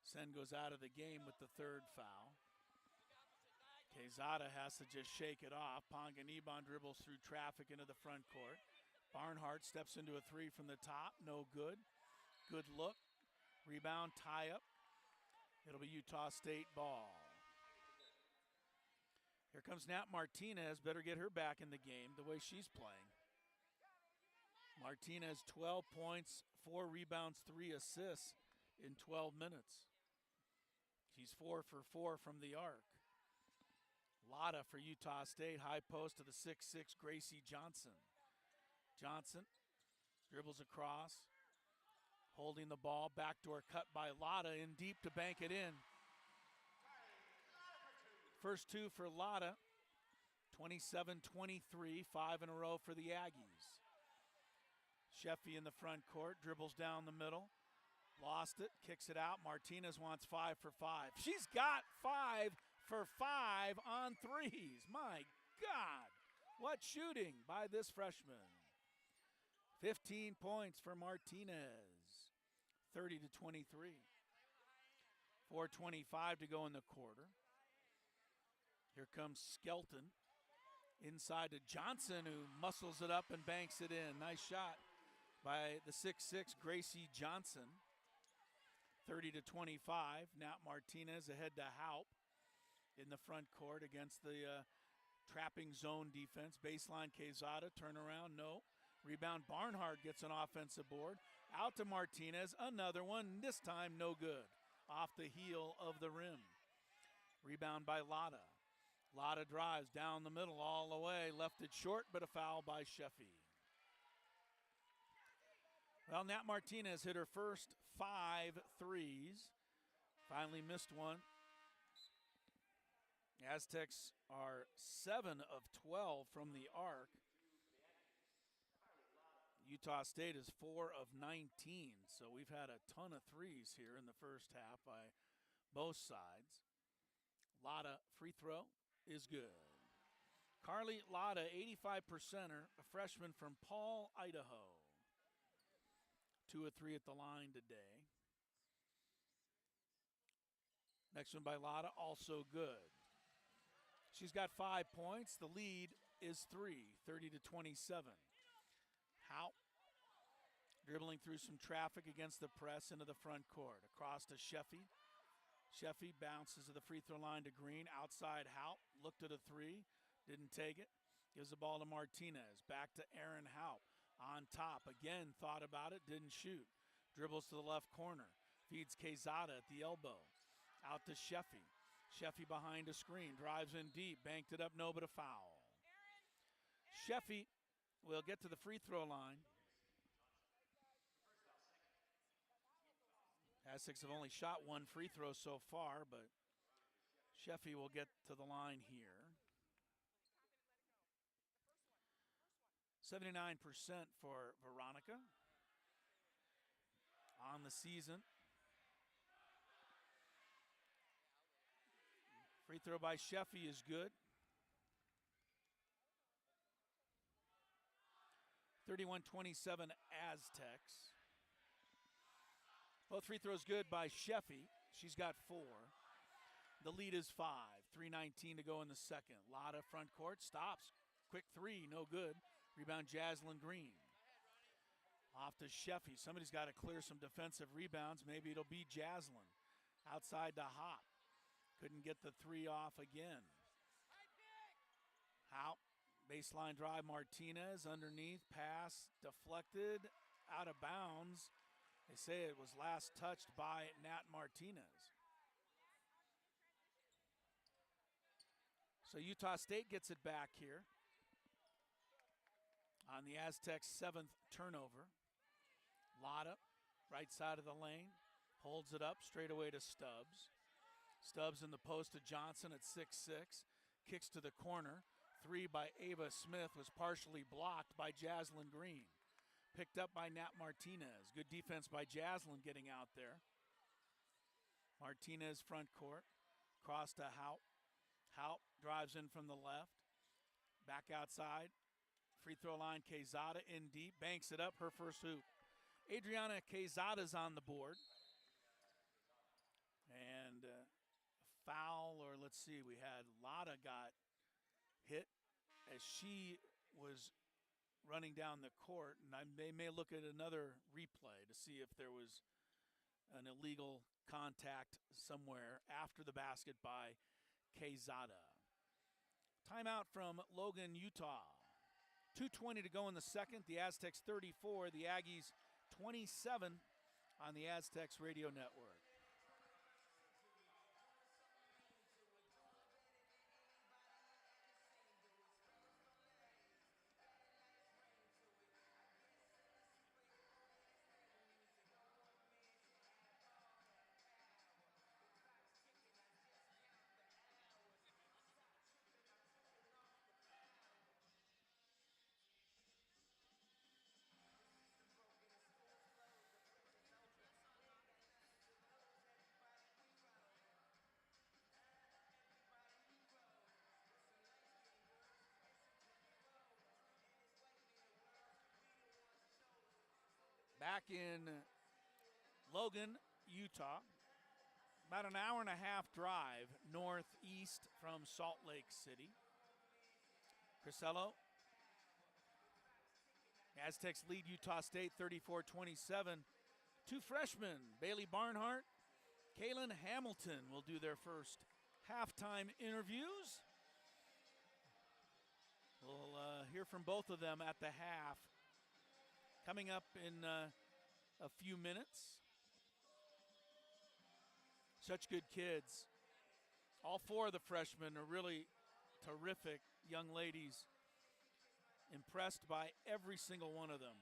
Sen goes out of the game with the 3rd foul. Quezada has to just shake it off. Ponganiban dribbles through traffic into the front court. Barnhart steps into a 3 from the top. No good. Good look. Rebound, tie up. It'll be Utah State ball. Here comes Nat Martinez. Better get her back in the game the way she's playing. Martinez, 12 points, 4 rebounds, 3 assists in 12 minutes. She's 4 for 4 from the arc. Lotta for Utah State. High post to the 6'6" Gracie Johnson. Johnson dribbles across. Holding the ball, backdoor cut by Lotta, in deep to bank it in. First 2 for Lotta, 27-23, 5 in a row for the Aggies. Sheffy in the front court, dribbles down the middle, lost it, kicks it out. Martinez wants 5 for 5. She's got 5 for 5 on threes. My God, what shooting by this freshman. 15 points for Martinez, 30-23. 4:25 to go in the quarter. Here comes Skelton. Inside to Johnson, who muscles it up and banks it in. Nice shot by the 6'6" Gracie Johnson. 30-25. Nat Martinez ahead to Haupt in the front court against the trapping zone defense. Baseline Quezada, turnaround, no. Rebound, Barnhart gets an offensive board. Out to Martinez, another one, this time no good. Off the heel of the rim. Rebound by Lotta. Lotta drives down the middle all the way, left it short, but a foul by Sheffy. Well, Nat Martinez hit her first 5 threes. Finally missed one. Aztecs are 7 of 12 from the arc. Utah State is 4 of 19, so we've had a ton of threes here in the first half by both sides. Lotta free throw is good. Carly Lotta, 85%er, a freshman from Paul, Idaho. 2 of 3 at the line today. Next one by Lotta, also good. She's got 5 points. The lead is 3, 30-27. Haupt dribbling through some traffic against the press into the front court. Across to Sheffy. Sheffy bounces to the free throw line to Green. Outside Haupt, looked at a 3, didn't take it. Gives the ball to Martinez. Back to Aaron Haupt. On top, again thought about it, didn't shoot. Dribbles to the left corner. Feeds Quezada at the elbow. Out to Sheffy. Sheffy behind a screen, drives in deep, banked it up, no, but a foul. Sheffy will get to the free throw line. Aztecs have only shot 1 free throw so far, but Sheffy will get to the line here. 79% for Veronica on the season. Free throw by Sheffy is good. 31-27 Aztecs. Both free throws good by Sheffy. She's got 4. The lead is 5. 3:19 to go in the second. Lotta front court, stops. Quick three, no good. Rebound Jaslyn Green. Off to Sheffy. Somebody's got to clear some defensive rebounds. Maybe it'll be Jaslyn. Outside to Hop. Couldn't get the three off again. Hop. Baseline drive, Martinez underneath. Pass deflected, out of bounds. They say it was last touched by Nat Martinez. So Utah State gets it back here on the Aztecs' 7th turnover. Lotta, right side of the lane, holds it up straight away to Stubbs. Stubbs in the post to Johnson at 6'6", kicks to the corner. Three by Ava Smith was partially blocked by Jaslyn Green. Picked up by Nat Martinez. Good defense by Jaslyn getting out there. Martinez front court, cross to Haupt. Haupt drives in from the left. Back outside. Free throw line, Quezada in deep. Banks it up, her first hoop. Adriana Quezada's on the board. And foul, or let's see, we had Lotta got hit as she was running down the court. And they may look at another replay to see if there was an illegal contact somewhere after the basket by Quezada. Timeout from Logan, Utah. 2:20 to go in the second. The Aztecs 34, the Aggies 27 on the Aztecs Radio Network. Back in Logan, Utah, about an hour and a half drive northeast from Salt Lake City. Crisello. Aztecs lead Utah State 34-27. Two freshmen, Bailey Barnhart, Kaylin Hamilton, will do their first halftime interviews. We'll hear from both of them at the half. Coming up in a few minutes. Such good kids. All four of the freshmen are really terrific young ladies. Impressed by every single one of them.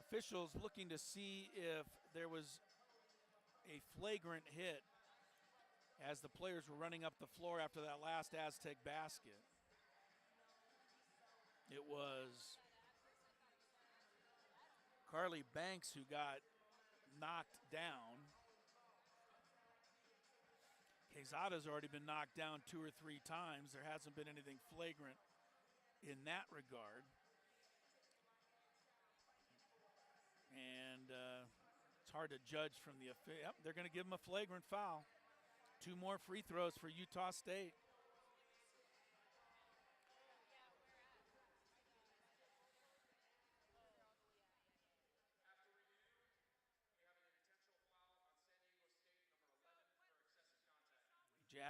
Officials looking to see if there was a flagrant hit as the players were running up the floor after that last Aztec basket. It was Carly Banks who got knocked down. Quezada's already been knocked down 2 or 3 times. There hasn't been anything flagrant in that regard. And it's hard to judge from the yep, they're going to give him a flagrant foul. 2 more free throws for Utah State.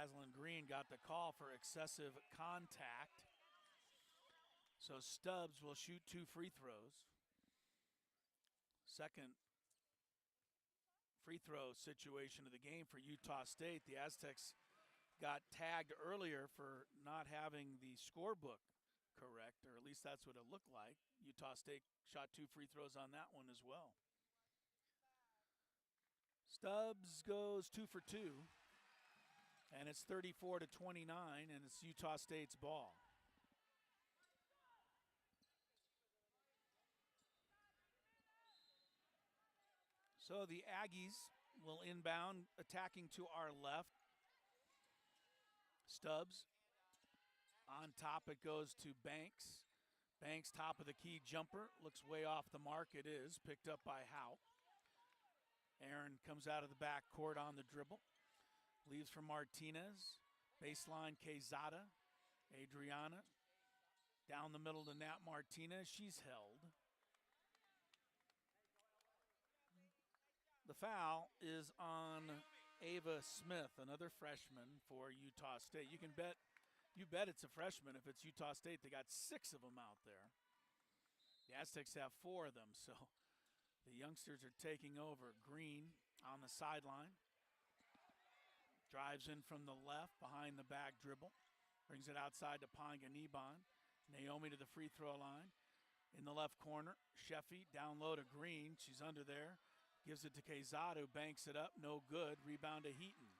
Jaslyn Green got the call for excessive contact. So Stubbs will shoot 2 free throws. Second free throw situation of the game for Utah State. The Aztecs got tagged earlier for not having the scorebook correct, or at least that's what it looked like. Utah State shot 2 free throws on that one as well. Stubbs goes 2 for 2. And it's 34-29, and it's Utah State's ball. So the Aggies will inbound, attacking to our left. Stubbs. On top it goes to Banks. Banks, top of the key jumper. Looks way off the mark. It is. Picked up by Haupt. Aaron comes out of the back court on the dribble. Leaves for Martinez. Baseline Quezada. Adriana. Down the middle to Nat Martinez. She's held. The foul is on Ava Smith, another freshman for Utah State. You bet it's a freshman if it's Utah State. They got 6 of them out there. The Aztecs have 4 of them, so the youngsters are taking over. Green on the sideline. Drives in from the left, behind the back dribble. Brings it outside to Panganiban. Naomi to the free throw line. In the left corner, Sheffy down low to Green. She's under there. Gives it to Quezada, who banks it up. No good. Rebound to Heaton.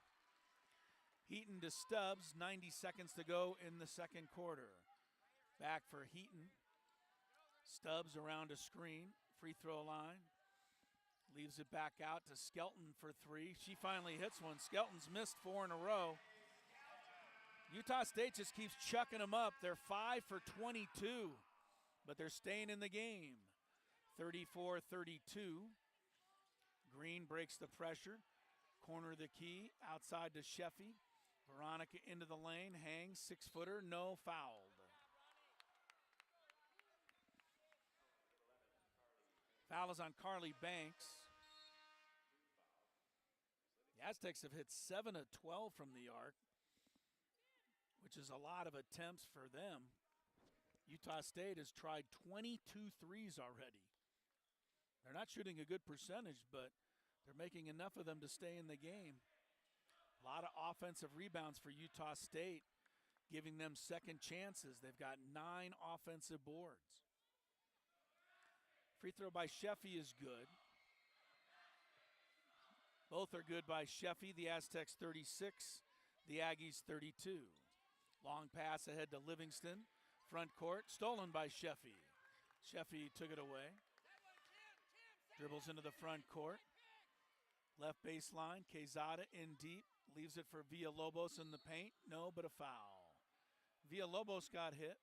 Heaton to Stubbs. 90 seconds to go in the second quarter. Back for Heaton. Stubbs around a screen. Free throw line. Leaves it back out to Skelton for 3. She finally hits one. Skelton's missed 4 in a row. Utah State just keeps chucking them up. They're 5 for 22, but they're staying in the game. 34-32. Green breaks the pressure. Corner of the key, outside to Sheffy. Veronica into the lane, hangs, 6-footer, no fouled. Foul is on Carly Banks. The Aztecs have hit 7 of 12 from the arc, which is a lot of attempts for them. Utah State has tried 22 threes already. They're not shooting a good percentage, but they're making enough of them to stay in the game. A lot of offensive rebounds for Utah State, giving them second chances. They've got 9 offensive boards. Free throw by Sheffy is good. Both are good by Sheffy. The Aztecs 36, the Aggies 32. Long pass ahead to Livingston. Front court, stolen by Sheffy. Sheffy took it away. Dribbles into the front court. Left baseline, Quezada in deep. Leaves it for Villalobos in the paint. No, but a foul. Villalobos got hit.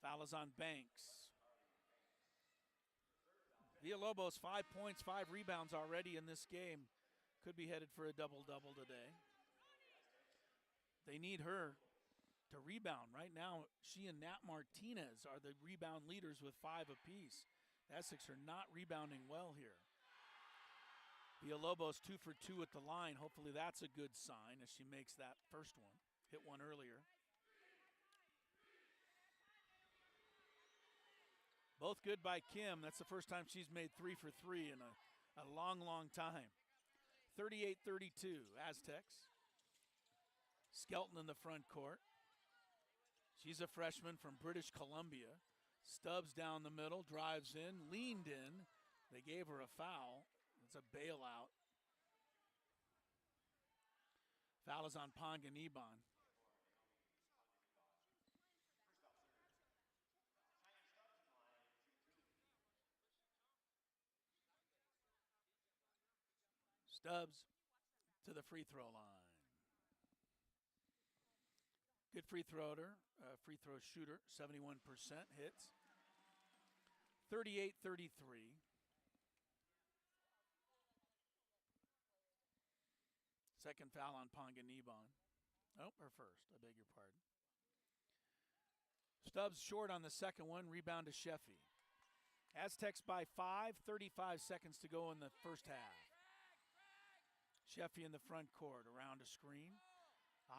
Foul is on Banks. Villalobos, 5 points, 5 rebounds already in this game. Could be headed for a double-double today. They need her to rebound. Right now, she and Nat Martinez are the rebound leaders with 5 apiece. The Aztecs are not rebounding well here. Villalobos 2 for 2 at the line. Hopefully that's a good sign as she makes that first one. Hit one earlier. Both good by Kim. That's the first time she's made 3 for 3 in a long, long time. 38-32, Aztecs. Skelton in the front court. She's a freshman from British Columbia. Stubbs down the middle, drives in, leaned in. They gave her a foul. It's a bailout. Foul is on Panganiban. Stubbs to the free throw line. Good free throw shooter, 71% hits. 38-33. Second foul on Panganiban. Oh, her first, I beg your pardon. Stubbs short on the second one, rebound to Sheffy. Aztecs by 5, 35 seconds to go in the first half. Sheffy in the front court, around a screen.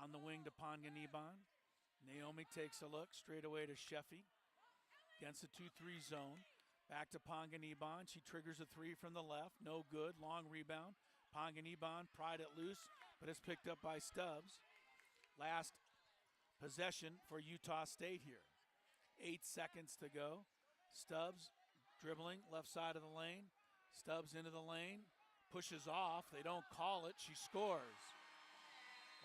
On the wing to Panganiban. Naomi takes a look, straight away to Sheffy. Against the 2-3 zone. Back to Panganiban. She triggers a 3 from the left. No good. Long rebound. Panganiban pried it loose, but it's picked up by Stubbs. Last possession for Utah State here. 8 seconds to go. Stubbs dribbling left side of the lane. Stubbs into the lane. Pushes off. They don't call it. She scores.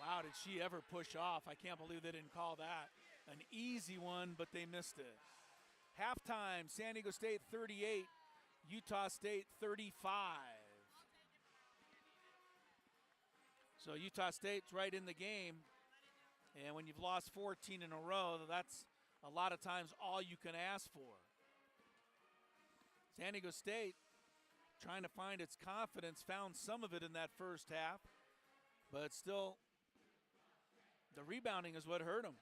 Wow, did she ever push off? I can't believe they didn't call that. An easy one, but they missed it. Halftime, San Diego State 38, Utah State 35. So Utah State's right in the game. And when you've lost 14 in a row, that's a lot of times all you can ask for. San Diego State trying to find its confidence, found some of it in that first half, but still the rebounding is what hurt them.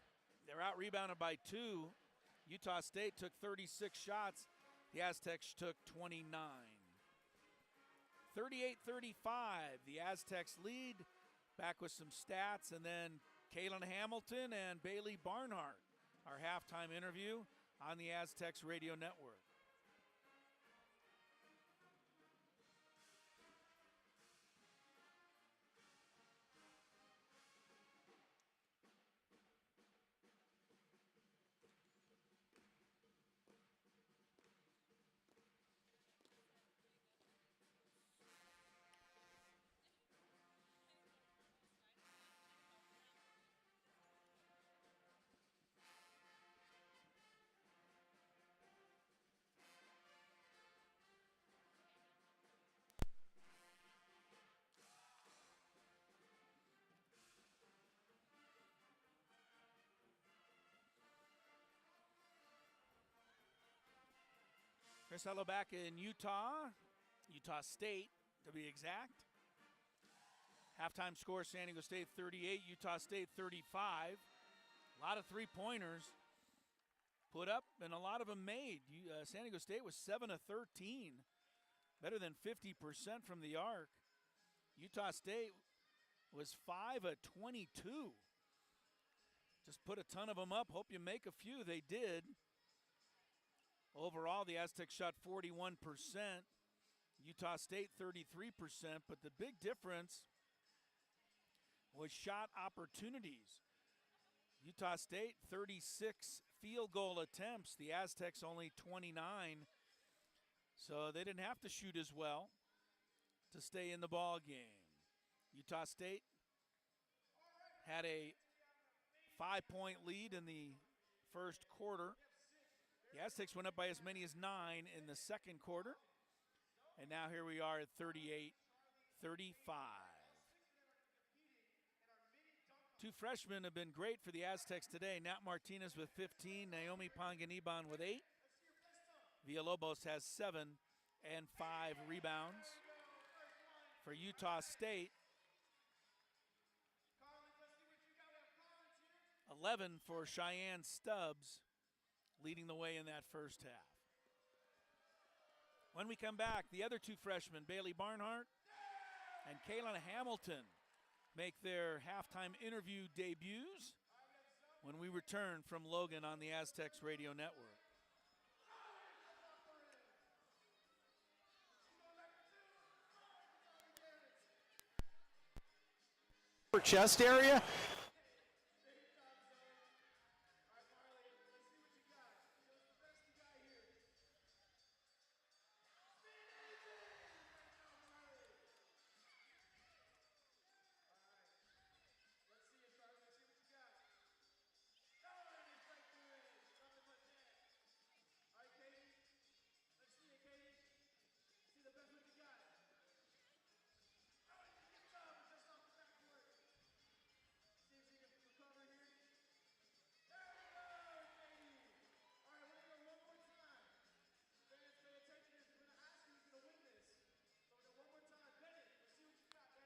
They're out-rebounded by 2. Utah State took 36 shots. The Aztecs took 29. 38-35, the Aztecs lead. Back with some stats, and then Kaylin Hamilton and Bailey Barnhart, our halftime interview on the Aztecs Radio Network. Chris Hello back in Utah State to be exact. Halftime score, San Diego State 38, Utah State 35. A lot of three-pointers put up and a lot of them made. San Diego State was 7 of 13, better than 50% from the arc. Utah State was 5 of 22. Just put a ton of them up, hope you make a few. They did. Overall, the Aztecs shot 41%, Utah State 33%, but the big difference was shot opportunities. Utah State 36 field goal attempts, the Aztecs only 29, so they didn't have to shoot as well to stay in the ball game. Utah State had a 5-point lead in the first quarter. The Aztecs went up by as many as 9 in the second quarter. And now here we are at 38-35. Two freshmen have been great for the Aztecs today. Nat Martinez with 15, Naomi Panganiban with 8. Villalobos has 7 and 5 rebounds. For Utah State, 11 for Cheyenne Stubbs, leading the way in that first half. When we come back, the other two freshmen, Bailey Barnhart and Kaylin Hamilton, make their halftime interview debuts when we return from Logan on the Aztecs Radio Network. Chest area.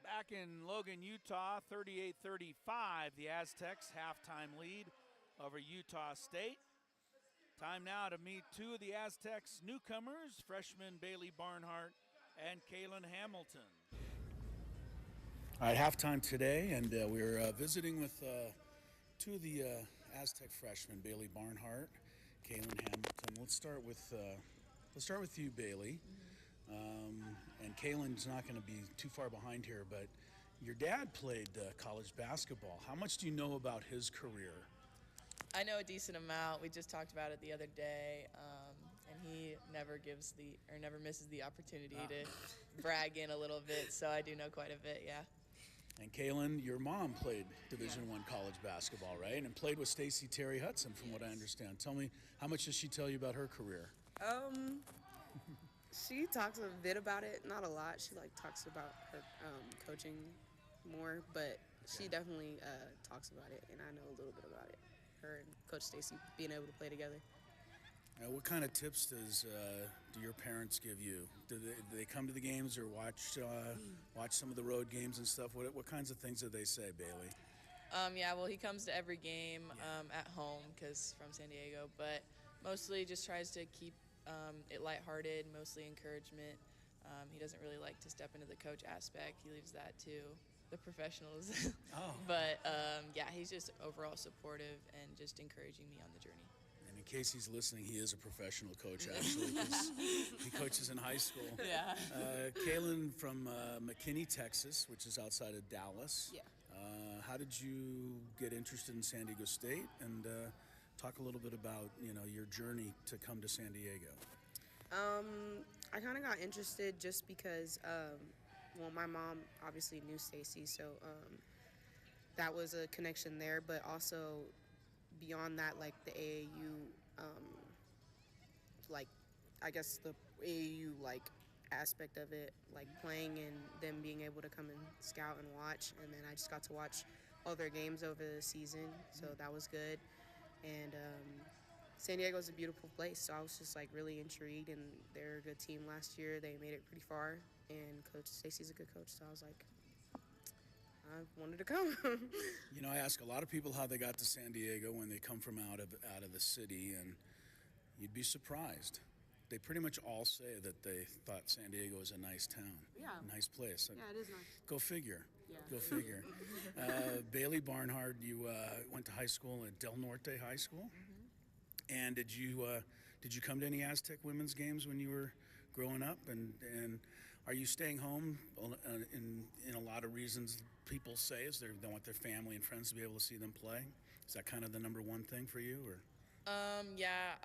Back in Logan, Utah, 38-35, the Aztecs halftime lead over Utah State. Time now to meet two of the Aztecs newcomers, freshman Bailey Barnhart and Kaylin Hamilton. All right, halftime today, and we're visiting with two of the Aztec freshmen, Bailey Barnhart, Kaylin Hamilton. Let's start with you, Bailey. And Kaylin's not going to be too far behind here, but your dad played college basketball. How much do you know about his career? I know a decent amount. We just talked about it the other day, and he never misses the opportunity to brag in a little bit. So I do know quite a bit, yeah. And Kaylin, your mom played Division I college basketball, right? And played with Stacey Terry Hudson, from what I understand. Tell me, how much does she tell you about her career? She talks a bit about it, not a lot. She talks about her coaching more, but she definitely talks about it, and I know a little bit about it. Her and Coach Stacey being able to play together. What kind of tips do your parents give you? Do they come to the games or watch some of the road games and stuff? What kinds of things do they say, Bailey? Yeah, well, he comes to every game at home because from San Diego, but mostly just tries to keep it lighthearted, mostly encouragement. He doesn't really like to step into the coach aspect. He leaves that to the professionals. Oh. But yeah, he's just overall supportive and just encouraging me on the journey. And in case he's listening, he is a professional coach, actually, 'cause he coaches in high school. Yeah. Kaylin from McKinney, Texas, which is outside of Dallas. Yeah. How did you get interested in San Diego State? And talk a little bit about your journey to come to San Diego. I kind of got interested just because, well, my mom obviously knew Stacy, so that was a connection there. But also beyond that, like the AAU, like I guess the AAU like aspect of it, like playing and them being able to come and scout and watch, and then I just got to watch all their games over the season, so that was good. And San Diego is a beautiful place, so I was just like really intrigued, and they're a good team last year. They made it pretty far, and Coach Stacy's a good coach, so I was like, I wanted to come. I ask a lot of people how they got to San Diego when they come from out of the city, and you'd be surprised. They pretty much all say that they thought San Diego was a nice town, nice place. Yeah, it is nice. Go figure. Yeah. Go figure. Bailey Barnhart, you went to high school at Del Norte High School, and did you come to any Aztec women's games when you were growing up? And are you staying home? In a lot of reasons, people say is they want their family and friends to be able to see them play. Is that kind of the number one thing for you, or? Yeah,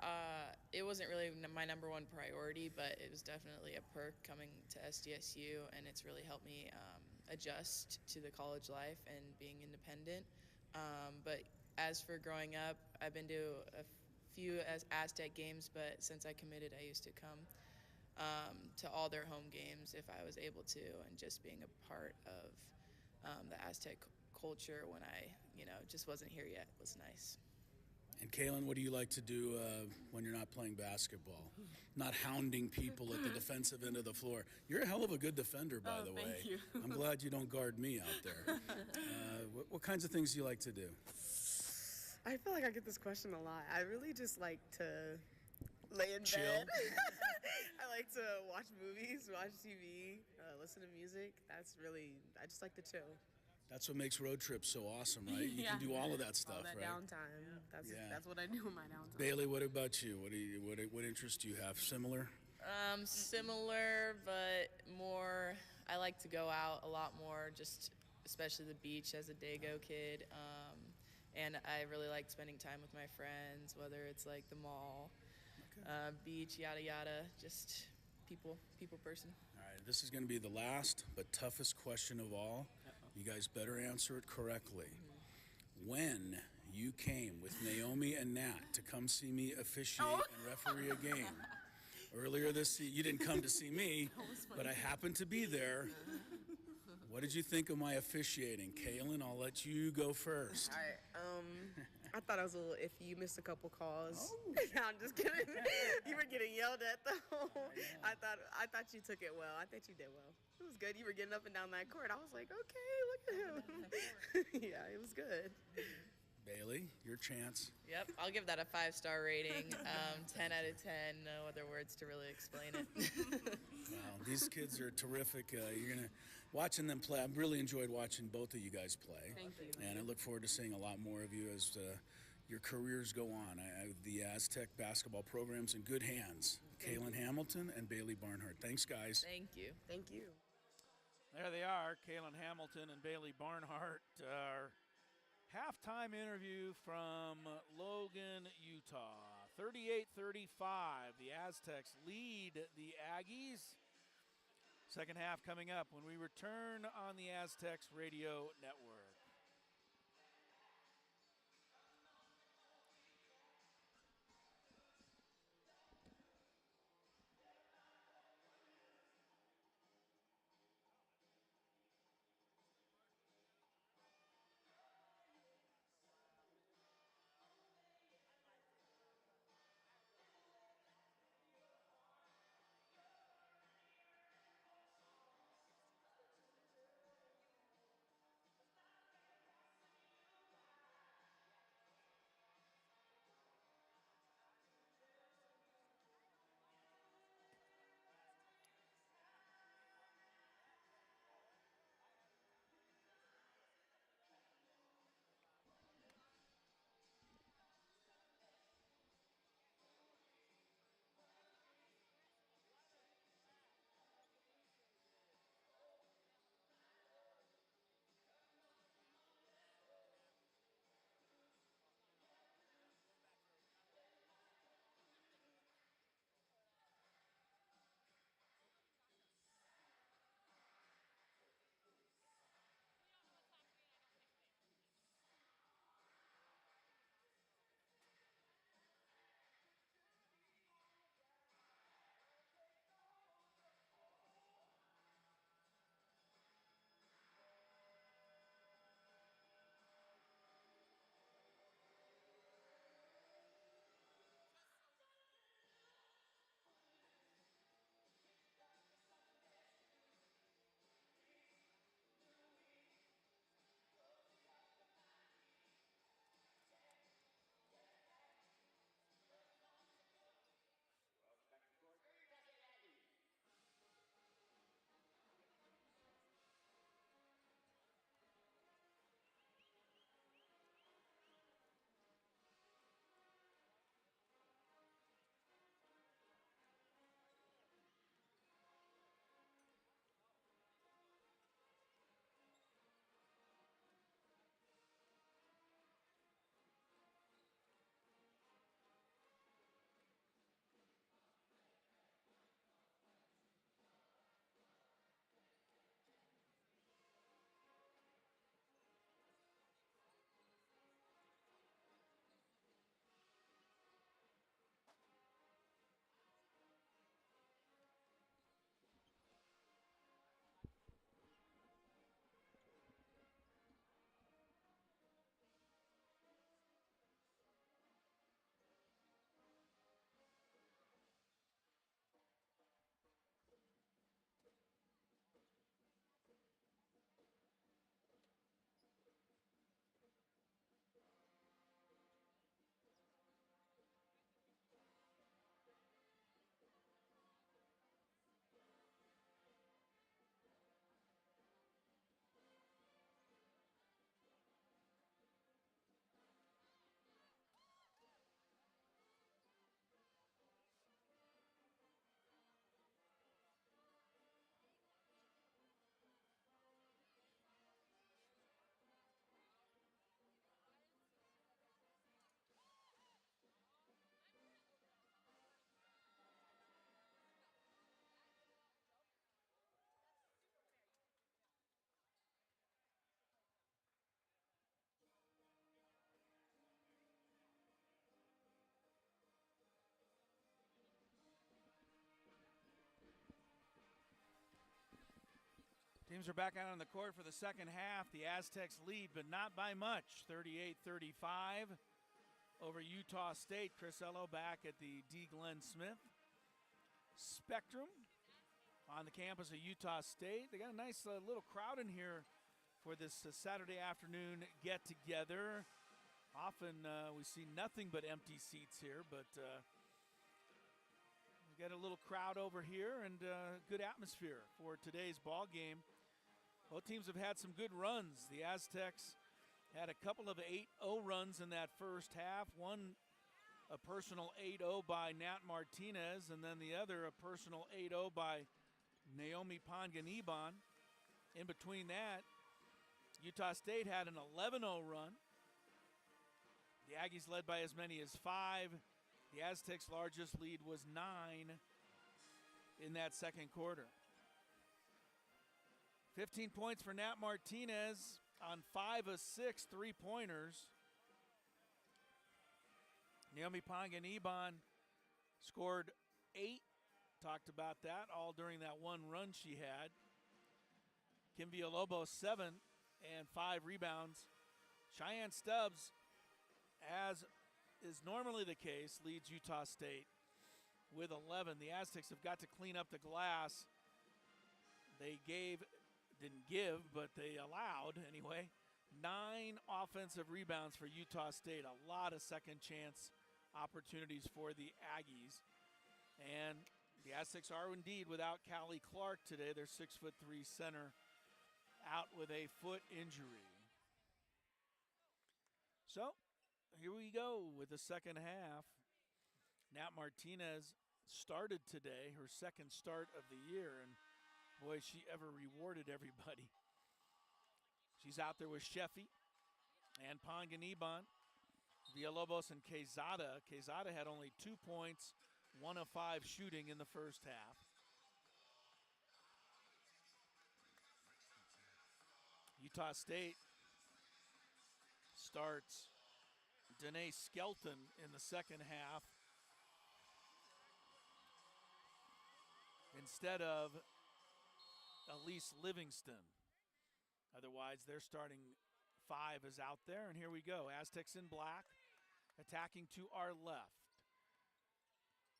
it wasn't really my number one priority, but it was definitely a perk coming to SDSU, and it's really helped me adjust to the college life and being independent. But as for growing up, I've been to a few Aztec games, but since I committed, I used to come to all their home games if I was able to, and just being a part of the Aztec culture when I, just wasn't here yet was nice. And Kaylin, what do you like to do when you're not playing basketball? Not hounding people at the defensive end of the floor. You're a hell of a good defender, by the way. Thank you. I'm glad you don't guard me out there. What kinds of things do you like to do? I feel like I get this question a lot. I really just like to lay in Chill. bed. I like to watch movies, watch TV, listen to music. I just like to chill. That's what makes road trips so awesome, right? You can do all of that stuff, All that right? downtime. That's what I do in my downtime. Bailey, what about you? What interests do you have? Similar? Similar, but more, I like to go out a lot more, just especially the beach as a Dago kid. And I really like spending time with my friends, whether it's like the mall, beach, yada, yada, just people person. All right, this is going to be the last but toughest question of all. You guys better answer it correctly. When you came with Naomi and Nat to come see me officiate and referee a game earlier this season, you didn't come to see me, but I happened to be there. What did you think of my officiating? Kaylin, I'll let you go first. All right. I thought I was a little iffy. You missed a couple calls. No, I'm just kidding. You were getting yelled at though. I thought you took it well. I think you did well. It was good. You were getting up and down that court. I was like, okay, look at him. Yeah, it was good. Bailey, your chance. Yep, I'll give that a 5-star rating. 10 out of 10. No other words to really explain it. Wow, these kids are terrific. Watching them play. I've really enjoyed watching both of you guys play. Thank you. And I look forward to seeing a lot more of you as your careers go on. The Aztec basketball program's in good hands. Kaylin Hamilton and Bailey Barnhart. Thanks, guys. Thank you. Thank you. There they are, Kaylin Hamilton and Bailey Barnhart. Our halftime interview from Logan, Utah. 38-35, the Aztecs lead the Aggies. Second half coming up when we return on the Aztecs Radio Network. Teams are back out on the court for the second half. The Aztecs lead, but not by much, 38-35 over Utah State. Chris Ello back at the D. Glenn Smith Spectrum on the campus of Utah State. They got a nice little crowd in here for this Saturday afternoon get-together. Often we see nothing but empty seats here, but we got a little crowd over here and good atmosphere for today's ball game. Both teams have had some good runs. The Aztecs had a couple of 8-0 runs in that first half. One a personal 8-0 by Nat Martinez, and then the other a personal 8-0 by Naomi Panganiban. In between that, Utah State had an 11-0 run. The Aggies led by as many as 5. The Aztecs' largest lead was 9 in that second quarter. 15 points for Nat Martinez on 5 of 6 three-pointers. Naomi Panganiban scored 8. Talked about that all during that one run she had. Kim Villalobos 7 and 5 rebounds. Cheyenne Stubbs, as is normally the case, leads Utah State with 11. The Aztecs have got to clean up the glass. They didn't give, but they allowed anyway, 9 offensive rebounds for Utah State. A lot of second chance opportunities for the Aggies. And the Aztecs are indeed without Callie Clark today. Their 6'3" center out with a foot injury. So here we go with the second half. Nat Martinez started today, her second start of the year, and boy, she ever rewarded everybody. She's out there with Sheffy and Panganiban, Villalobos, and Quezada. Quezada had only 2 points, 1 of 5 shooting in the first half. Utah State starts Danae Skelton in the second half instead of Elise Livingston. Otherwise, their starting 5 is out there, and here we go. Aztecs in black, attacking to our left.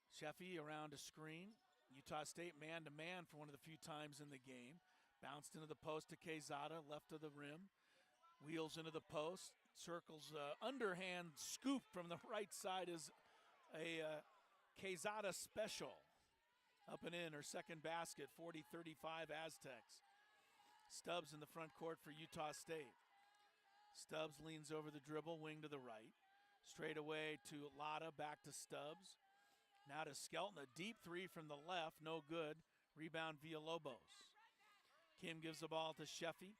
Sheffy around a screen. Utah State man-to-man for one of the few times in the game. Bounced into the post to Quezada, left of the rim. Wheels into the post. Circles underhand scoop from the right side is a Quezada special. Up and in, her second basket, 40-35 Aztecs. Stubbs in the front court for Utah State. Stubbs leans over the dribble, wing to the right. Straight away to Lotta, back to Stubbs. Now to Skelton, a deep 3 from the left, no good. Rebound Villalobos. Kim gives the ball to Sheffy.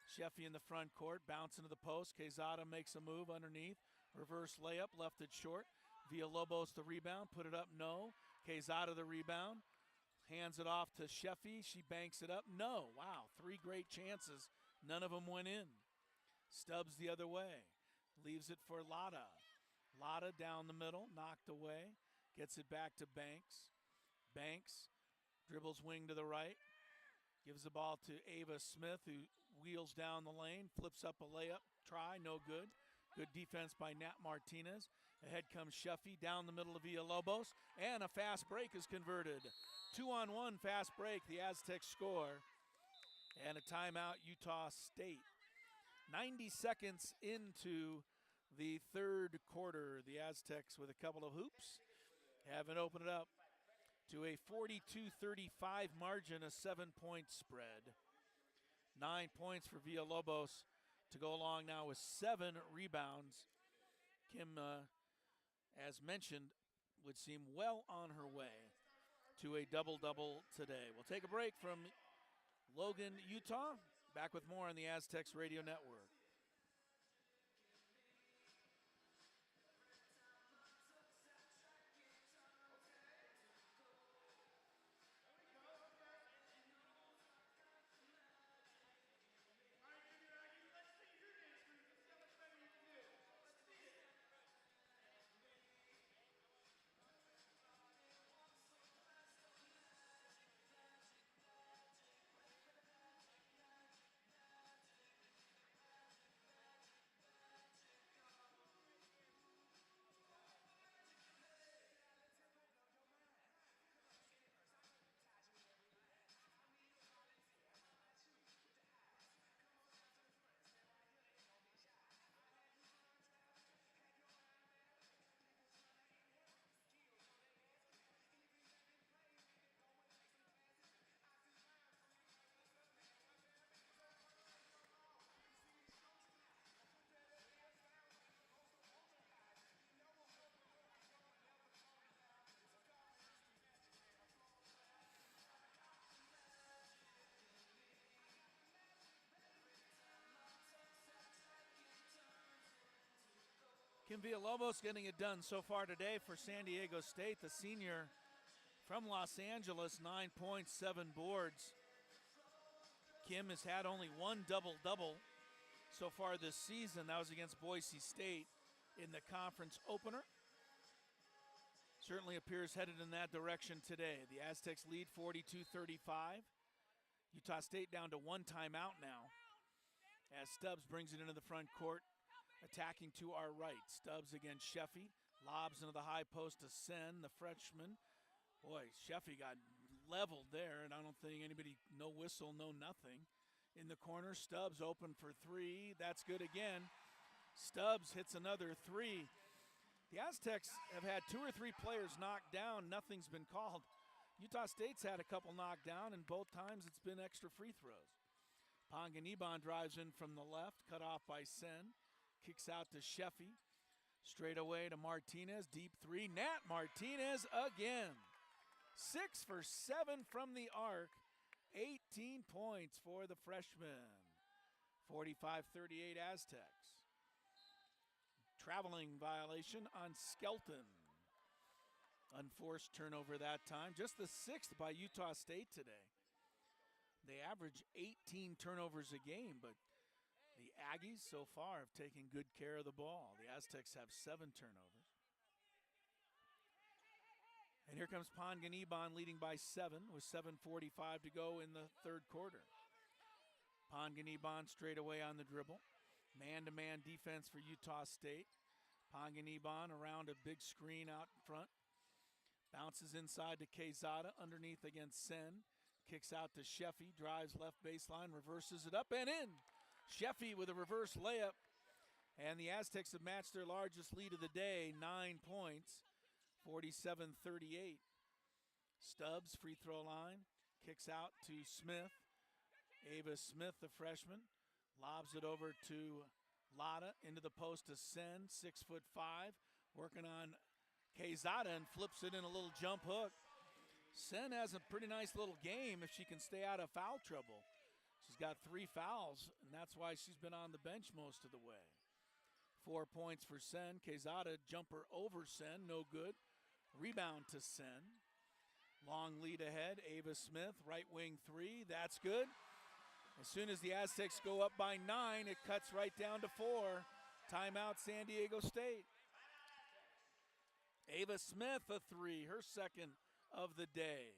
Sheffy in the front court, bounce into the post. Quezada makes a move underneath. Reverse layup, left it short. Villalobos the rebound, put it up, no. Quezada the rebound. Hands it off to Sheffy. She banks it up, no. Wow, 3 great chances. None of them went in. Stubbs the other way. Leaves it for Lotta. Lotta down the middle, knocked away. Gets it back to Banks. Banks dribbles wing to the right. Gives the ball to Ava Smith, who wheels down the lane, flips up a layup, try, no good. Good defense by Nat Martinez. Ahead comes Sheffy, down the middle of Villalobos, and a fast break is converted. 2-on-1 fast break, the Aztecs score, and a timeout, Utah State. 90 seconds into the third quarter, the Aztecs with a couple of hoops haven't opened it up to a 42-35 margin, a 7-point spread. 9 points for Villalobos to go along now with 7 rebounds. Kim, as mentioned, would seem well on her way to a double-double today. We'll take a break from Logan, Utah. Back with more on the Aztecs Radio Network. Kim Villalobos getting it done so far today for San Diego State. The senior from Los Angeles, 9 points, 7 boards. Kim has had only one double-double so far this season. That was against Boise State in the conference opener. Certainly appears headed in that direction today. The Aztecs lead 42-35. Utah State down to one timeout now as Stubbs brings it into the front court, attacking to our right. Stubbs against Sheffy, lobs into the high post to Sen, the freshman. Boy, Sheffy got leveled there, and I don't think anybody, no whistle, no nothing. In the corner, Stubbs open for three. That's good again. Stubbs hits another three. The Aztecs have had 2 or 3 players knocked down. Nothing's been called. Utah State's had a couple knocked down, and both times it's been extra free throws. Panganiban drives in from the left, cut off by Sen. Kicks out to Sheffy. Straight away to Martinez. Deep three. Nat Martinez again. 6 for 7 from the arc. 18 points for the freshman. 45-38 Aztecs. Traveling violation on Skelton. Unforced turnover that time. Just the 6th by Utah State today. They average 18 turnovers a game, but the Aggies so far have taken good care of the ball. The Aztecs have 7 turnovers. And here comes Panganiban leading by 7 with 7:45 to go in the third quarter. Panganiban straight away on the dribble. Man-to-man defense for Utah State. Panganiban around a big screen out in front. Bounces inside to Quezada, underneath against Sen. Kicks out to Sheffy, drives left baseline, reverses it up and in. Sheffy with a reverse layup. And the Aztecs have matched their largest lead of the day, 9 points, 47-38. Stubbs, free throw line, kicks out to Smith. Ava Smith, the freshman, lobs it over to Lada, into the post to Sen, 6'5", working on Quezada and flips it in a little jump hook. Sen has a pretty nice little game if she can stay out of foul trouble. She's got 3 fouls, and that's why she's been on the bench most of the way. 4 points for Sen. Quezada jumper over Sen, no good. Rebound to Sen. Long lead ahead. Ava Smith, right wing 3, that's good. As soon as the Aztecs go up by 9, it cuts right down to 4. Timeout, San Diego State. Ava Smith, a 3, her second of the day.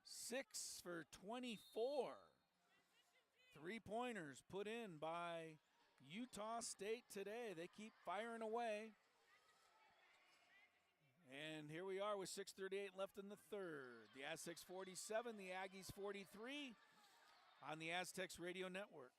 6 for 24. 3-pointers put in by Utah State today. They keep firing away. And here we are with 6:38 left in the third. The Aztecs 47, the Aggies 43 on the Aztecs Radio Network.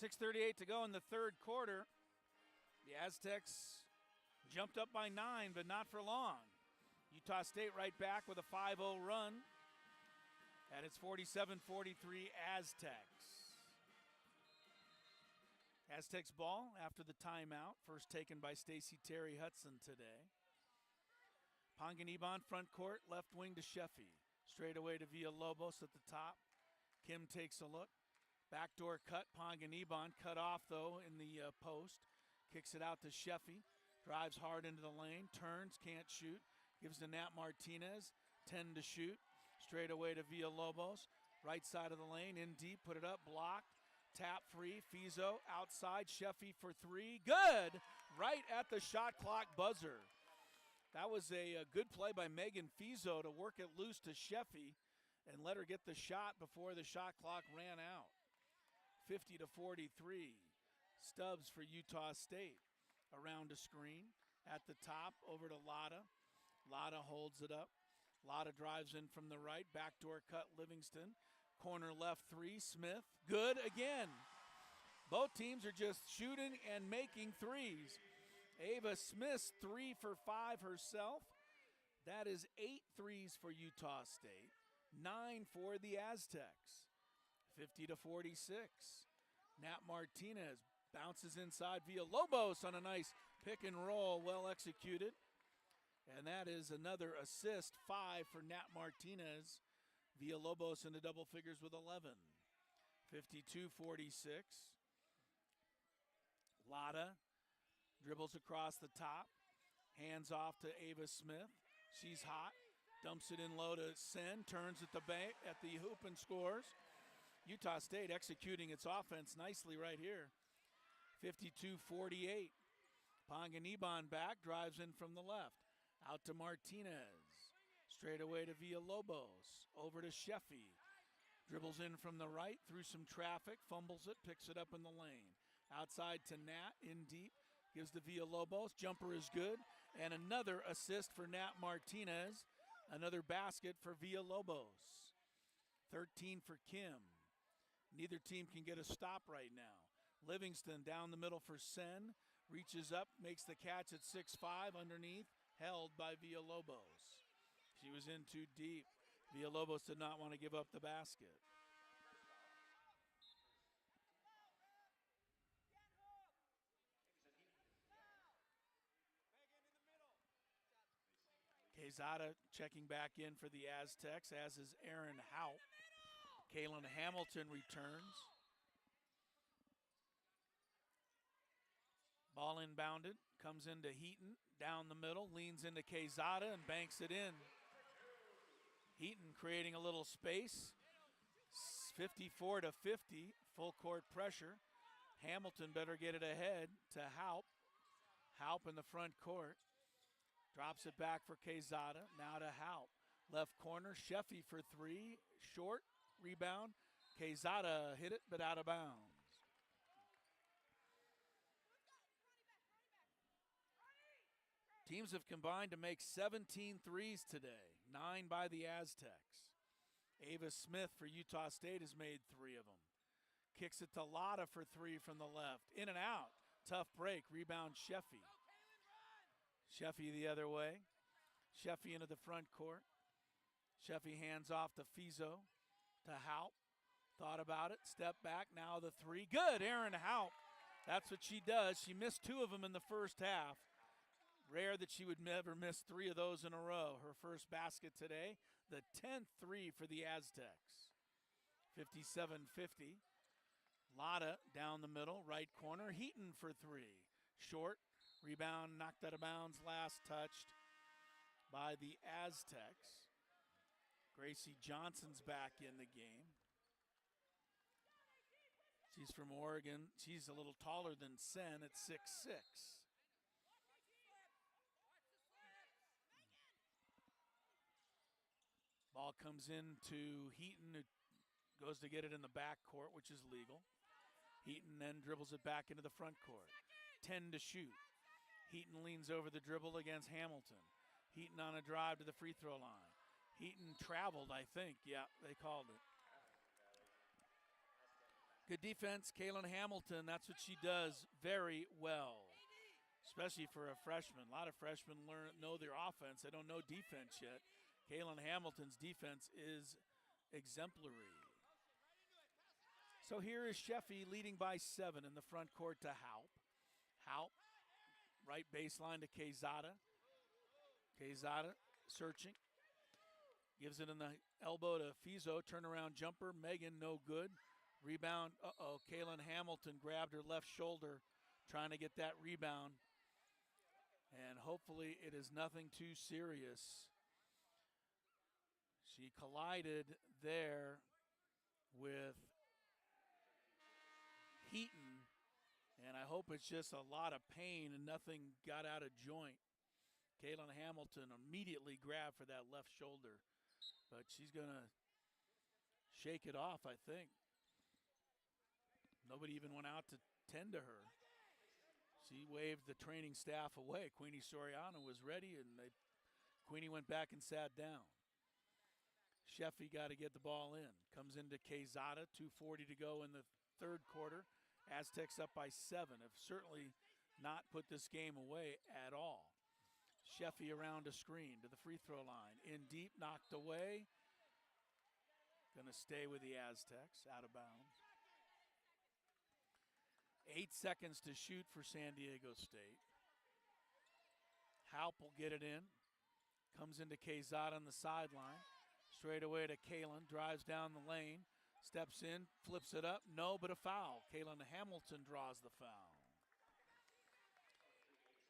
.6:38 to go in the third quarter. The Aztecs jumped up by 9, but not for long. Utah State right back with a 5-0 run. And it's 47-43 Aztecs. Aztecs ball after the timeout. First taken by Stacey Terry Hudson today. Panganiban front court, left wing to Sheffy. Straight away to Villalobos at the top. Kim takes a look. Backdoor cut, Panganiban cut off though in the post. Kicks it out to Sheffy. Drives hard into the lane, turns, can't shoot. Gives to Nat Martinez, 10 to shoot. Straight away to Villalobos. Right side of the lane, in deep, put it up, blocked. Tap free, Fizo outside, Sheffy for three. Good! Right at the shot clock buzzer. That was a good play by Megan Fizo to work it loose to Sheffy and let her get the shot before the shot clock ran out. 50 to 43. Stubbs for Utah State. Around a screen at the top, over to Lotta. Lotta holds it up. Lotta drives in from the right. Backdoor cut, Livingston. Corner left three, Smith. Good again. Both teams are just shooting and making threes. Ava Smith 3 for 5 herself. That is 8 threes for Utah State. 9 for the Aztecs. 50 to 46. Nat Martinez bounces inside Villalobos on a nice pick and roll, well executed. And that is another assist, 5 for Nat Martinez. Villalobos into double figures with 11. 52-46. Lotta dribbles across the top. Hands off to Ava Smith. She's hot. Dumps it in low to Sen. Turns at the hoop and scores. Utah State executing its offense nicely right here. 52-48. Panganiban back, drives in from the left. Out to Martinez. Straight away to Villalobos. Over to Sheffy. Dribbles in from the right, through some traffic, fumbles it, picks it up in the lane. Outside to Nat, in deep, gives to Villalobos. Jumper is good. And another assist for Nat Martinez. Another basket for Villalobos. 13 for Kim. Neither team can get a stop right now. Livingston down the middle for Sen. Reaches up, makes the catch at 6'5", underneath, held by Villalobos. She was in too deep. Villalobos did not want to give up the basket. Quezada checking back in for the Aztecs, as is Aaron Haupt. Kaylin Hamilton returns. Ball inbounded, comes into Heaton, down the middle, leans into Quezada and banks it in. Heaton creating a little space. 54-50, full court pressure. Hamilton better get it ahead to Haupt. Haupt in the front court. Drops it back for Quezada, now to Haupt. Left corner, Sheffy for three, short, rebound. Quezada hit it, but out of bounds. Teams have combined to make 17 threes today, 9 by the Aztecs. Ava Smith for Utah State has made 3 of them. Kicks it to Lotta for 3 from the left. In and out, tough break, rebound Sheffy. Sheffy the other way. Sheffy into the front court. Sheffy hands off to Fizo, to Haupt. Thought about it, step back, now the 3. Good, Aaron Haupt. That's what she does. She missed 2 of them in the first half. Rare that she would never miss 3 of those in a row. Her first basket today, the 10th 3 for the Aztecs. 57-50. Lotta down the middle, right corner. Heaton for 3. Short, rebound, knocked out of bounds, last touched by the Aztecs. Gracie Johnson's back in the game. She's from Oregon. She's a little taller than Sen at 6'6". Ball comes in to Heaton, who goes to get it in the back court, which is legal. Heaton then dribbles it back into the front court. 10 to shoot. Heaton leans over the dribble against Hamilton. Heaton on a drive to the free throw line. Heaton traveled, I think. Yeah, they called it. Good defense, Kaylin Hamilton. That's what she does very well, especially for a freshman. A lot of freshmen know their offense. They don't know defense yet. Kaylin Hamilton's defense is exemplary. So here is Sheffy leading by 7 in the front court to Haupt. Haupt, right baseline to Quezada. Quezada searching. Gives it in the elbow to Fizo. Turnaround jumper. Megan no good. Rebound, Kaylin Hamilton grabbed her left shoulder trying to get that rebound. And hopefully it is nothing too serious. She collided there with Heaton, and I hope it's just a lot of pain and nothing got out of joint. Kaylin Hamilton immediately grabbed for that left shoulder, but she's going to shake it off, I think. Nobody even went out to tend to her. She waved the training staff away. Queenie Soriano was ready, and Queenie went back and sat down. Sheffy got to get the ball in. Comes into Quezada, 2:40 to go in the third quarter. Aztecs up by 7. Have certainly not put this game away at all. Sheffy around a screen to the free throw line. In deep, knocked away. Going to stay with the Aztecs, out of bounds. 8 seconds to shoot for San Diego State. Halp will get it in. Comes into Quezada on the sideline. Straight away to Kaylin. Drives down the lane. Steps in. Flips it up. No, but a foul. Kaylin Hamilton draws the foul.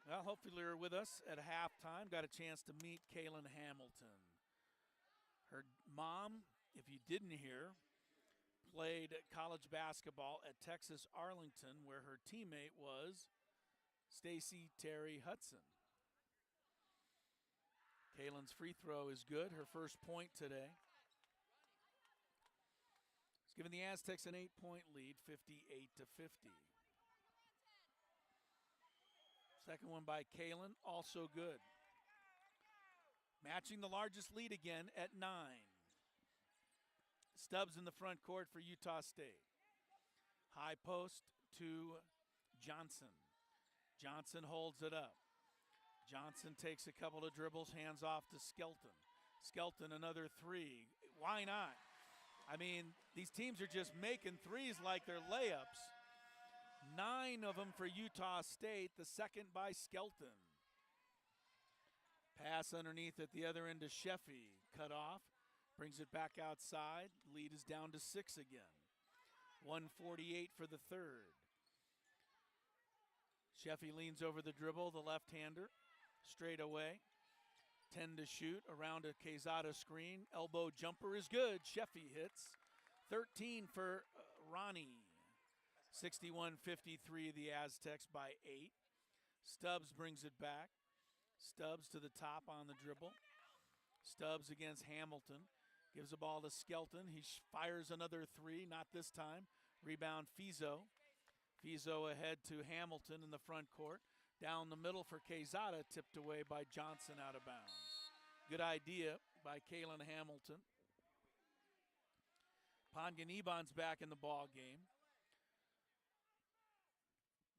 Well, hopefully you're with us at halftime. Got a chance to meet Kaylin Hamilton. Her mom, if you didn't hear, played college basketball at Texas Arlington, where her teammate was Stacy Terry Hudson. Kaylin's free throw is good, her first point today. It's given the Aztecs an 8-point lead, 58-50. Second one by Kaylin, also good. Matching the largest lead again at 9. Stubbs in the front court for Utah State. High post to Johnson. Johnson holds it up. Johnson takes a couple of dribbles, hands off to Skelton. Skelton another 3. Why not? I mean, these teams are just making threes like they're layups. 9 of them for Utah State, the second by Skelton. Pass underneath at the other end to Sheffy. Cut off. Brings it back outside. Lead is down to 6 again. 1:48 for the third. Sheffy leans over the dribble, the left-hander. Straight away. 10 to shoot. Around a Quezada screen. Elbow jumper is good. Sheffy hits. 13 for Ronnie. 61-53 the Aztecs by 8. Stubbs brings it back. Stubbs to the top on the dribble. Stubbs against Hamilton. Gives the ball to Skelton. He fires another 3, not this time. Rebound Fizo. Fizo ahead to Hamilton in the front court. Down the middle for Quezada, tipped away by Johnson out of bounds. Good idea by Kaylin Hamilton. Ponganiban's back in the ball game.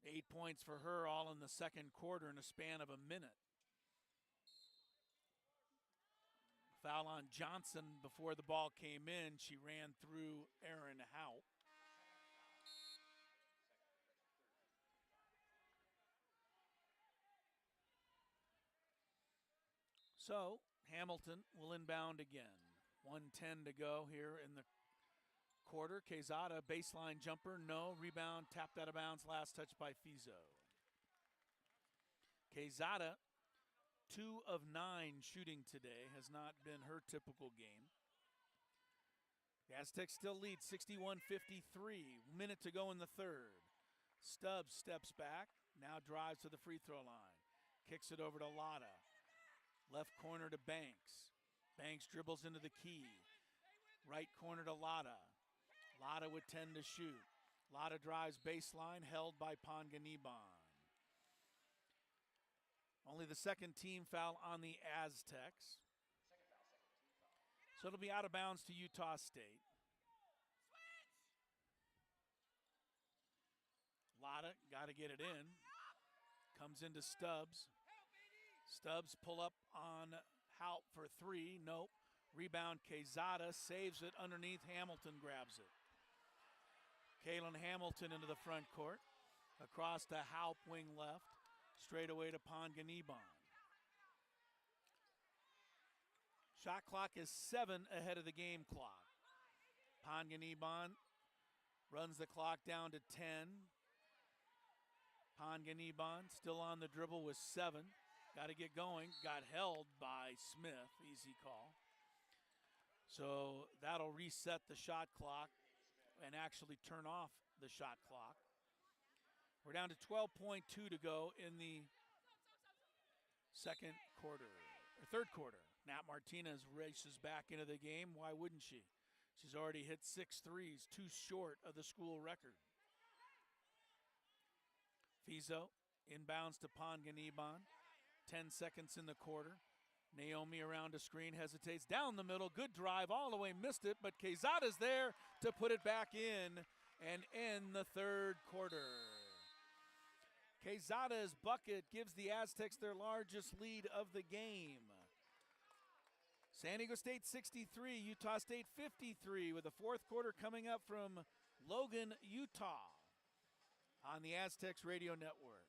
8 points for her, all in the second quarter in a span of a minute. Foul on Johnson before the ball came in. She ran through Aaron Haupt. So Hamilton will inbound again. 1:10 to go here in the quarter. Quezada, baseline jumper, no. Rebound, tapped out of bounds, last touch by Fizo. Quezada, 2 of 9 shooting today, has not been her typical game. The Aztecs still lead 61-53. Minute to go in the third. Stubbs steps back, now drives to the free throw line. Kicks it over to Lotta. Left corner to Banks. Banks dribbles into the key. Right corner to Lotta. Lotta with 10 to shoot. Lotta drives baseline, held by Ponganiban. Only the second team foul on the Aztecs. So it'll be out of bounds to Utah State. Lotta got to get it in. Comes into Stubbs. Stubbs pull up on Haupt for 3. Nope. Rebound Quezada, saves it underneath. Hamilton grabs it. Kaylin Hamilton into the front court. Across to Haupt, wing left. Straight away to Ponganiban. Shot clock is 7 ahead of the game clock. Ponganiban runs the clock down to 10. Panganiban still on the dribble with 7. Got to get going. Got held by Smith. Easy call. So that'll reset the shot clock and actually turn off the shot clock. We're down to 12.2 to go in the third quarter. Nat Martinez races back into the game. Why wouldn't she? She's already hit 6 threes, 2 short of the school record. Fizo inbounds to Panganiban. 10 seconds in the quarter. Naomi around a screen, hesitates down the middle. Good drive all the way, missed it, but Quezada's there to put it back in and end the third quarter. Quezada's bucket gives the Aztecs their largest lead of the game. San Diego State 63, Utah State 53, with the fourth quarter coming up from Logan, Utah, on the Aztecs Radio Network.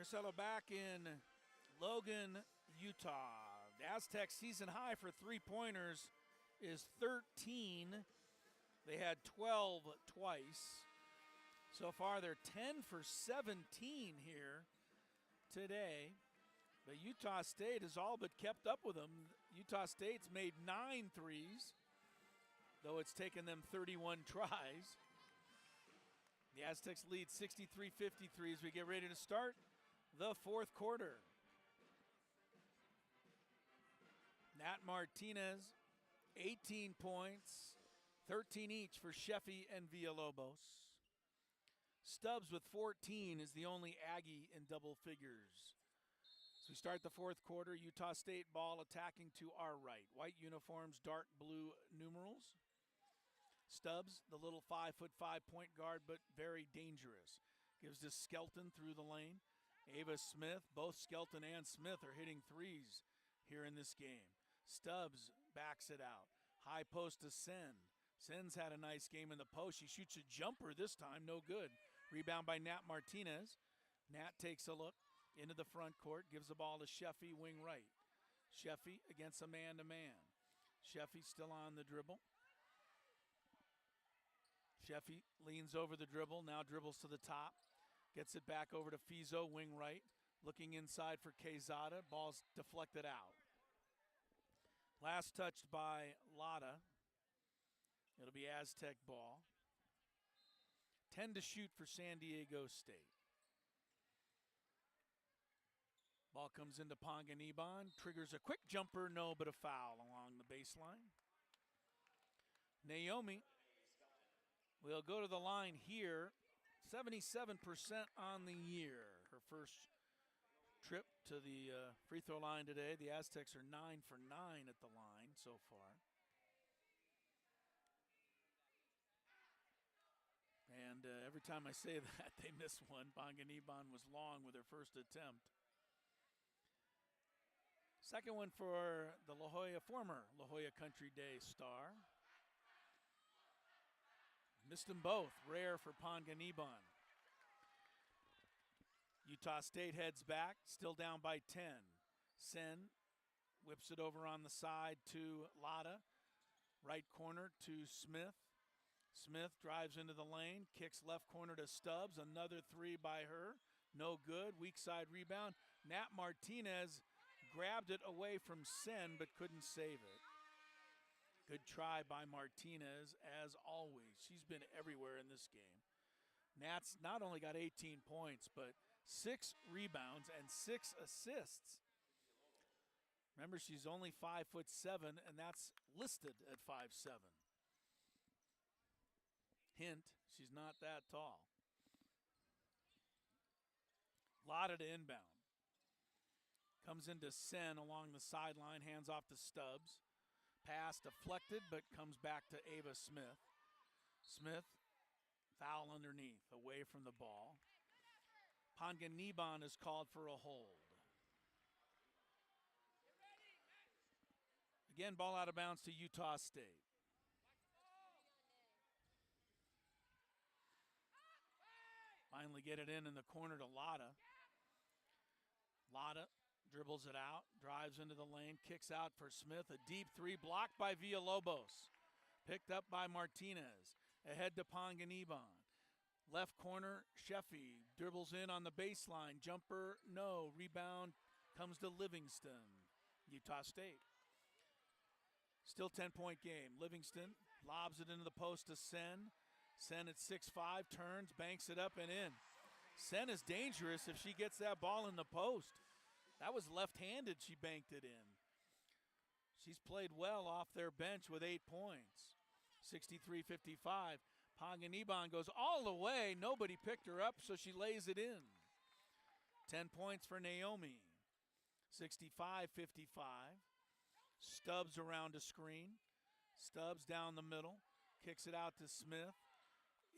Ursello back in Logan, Utah. The Aztecs season high for three-pointers is 13. They had 12 twice. So far, they're 10 for 17 here today. But Utah State has all but kept up with them. Utah State's made 9 threes, though it's taken them 31 tries. The Aztecs lead 63-53 as we get ready to start the fourth quarter. Nat Martinez, 18 points, 13 each for Sheffy and Villalobos. Stubbs with 14 is the only Aggie in double figures. As we start the fourth quarter, Utah State ball attacking to our right. White uniforms, dark blue numerals. Stubbs, the little 5'5" point guard, but very dangerous. Gives to Skelton through the lane. Ava Smith, both Skelton and Smith are hitting threes here in this game. Stubbs backs it out. High post to Sen. Sen's had a nice game in the post. She shoots a jumper this time, no good. Rebound by Nat Martinez. Nat takes a look into the front court, gives the ball to Sheffy, wing right. Sheffy against a man-to-man. Sheffy still on the dribble. Sheffy leans over the dribble, now dribbles to the top. Gets it back over to Fizo, wing right. Looking inside for Quezada. Ball's deflected out. Last touched by Lada. It'll be Aztec ball. 10 to shoot for San Diego State. Ball comes into Panganiban. Triggers a quick jumper, no, but a foul along the baseline. Naomi will go to the line here. 77% on the year. Her first trip to the free throw line today. The Aztecs are 9 for 9 at the line so far. And every time I say that, they miss one. Panganiban was long with her first attempt. Second one for the former La Jolla Country Day star. Missed them both. Rare for Panganiban. Utah State heads back, still down by 10. Sen whips it over on the side to Lotta. Right corner to Smith. Smith drives into the lane, kicks left corner to Stubbs. Another three by her. No good. Weak side rebound. Nat Martinez grabbed it away from Sen but couldn't save it. Good try by Martinez as always. She's been everywhere in this game. Nat's not only got 18 points, but 6 rebounds and 6 assists. Remember, she's only 5'7", and that's listed at 5'7". Hint, she's not that tall. Lotta to inbound. Comes into Sen along the sideline, hands off to Stubbs. Pass deflected, but comes back to Ava Smith. Smith, foul underneath, away from the ball. Panganiban is called for a hold. Again, ball out of bounds to Utah State. Finally get it in the corner to Lotta. Lotta dribbles it out, drives into the lane, kicks out for Smith. A deep three blocked by Villalobos. Picked up by Martinez. Ahead to Panganiban. Left corner, Sheffy dribbles in on the baseline. Jumper, no. Rebound comes to Livingston. Utah State. Still 10-point game. Livingston lobs it into the post to Sen. Sen at 6'5", turns, banks it up and in. Sen is dangerous if she gets that ball in the post. That was left-handed, she banked it in. She's played well off their bench with 8 points. 63-55. Panganiban goes all the way. Nobody picked her up, so she lays it in. 10 points for Naomi. 65-55. Stubbs around a screen. Stubbs down the middle. Kicks it out to Smith.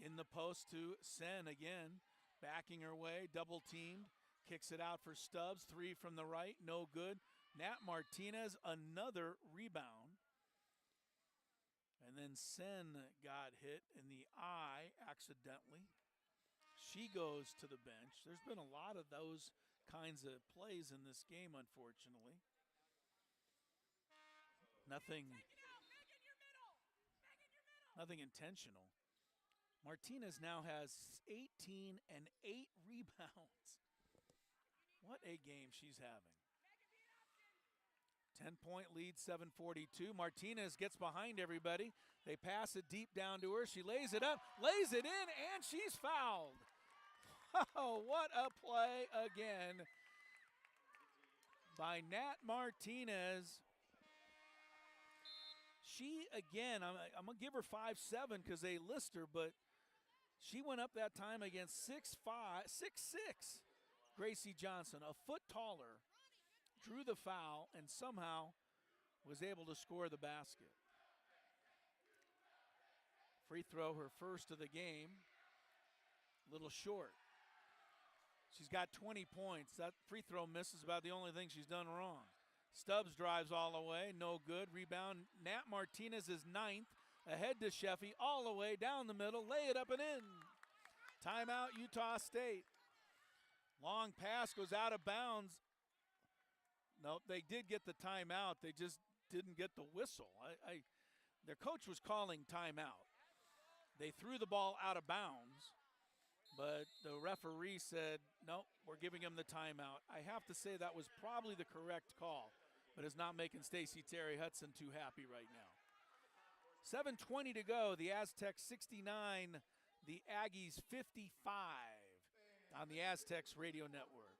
In the post to Sen again. Backing her way. Double teamed. Kicks it out for Stubbs. 3 from the right. No good. Nat Martinez, another rebound. And then Sen got hit in the eye accidentally. She goes to the bench. There's been a lot of those kinds of plays in this game, unfortunately. Nothing intentional. Martinez now has 18 and 8 rebounds. What a game she's having. 10-point lead, 7:42. Martinez gets behind everybody. They pass it deep down to her. She lays it up, lays it in, and she's fouled. Oh, what a play again by Nat Martinez. She, again, I'm going to give her 5'7" because they list her, but she went up that time against 6'6" Gracie Johnson, a foot taller, drew the foul, and somehow was able to score the basket. Free throw, her first of the game, a little short. She's got 20 points. That free throw miss is about the only thing she's done wrong. Stubbs drives all the way, no good. Rebound, Nat Martinez is 9th. Ahead to Sheffy, all the way down the middle, lay it up and in. Timeout, Utah State. Long pass goes out of bounds. No, they did get the timeout. They just didn't get the whistle. Their coach was calling timeout. They threw the ball out of bounds, but the referee said, no, we're giving him the timeout. I have to say that was probably the correct call, but it's not making Stacey Terry Hudson too happy right now. 7:20 to go. The Aztecs 69, the Aggies 55 on the Aztecs Radio Network.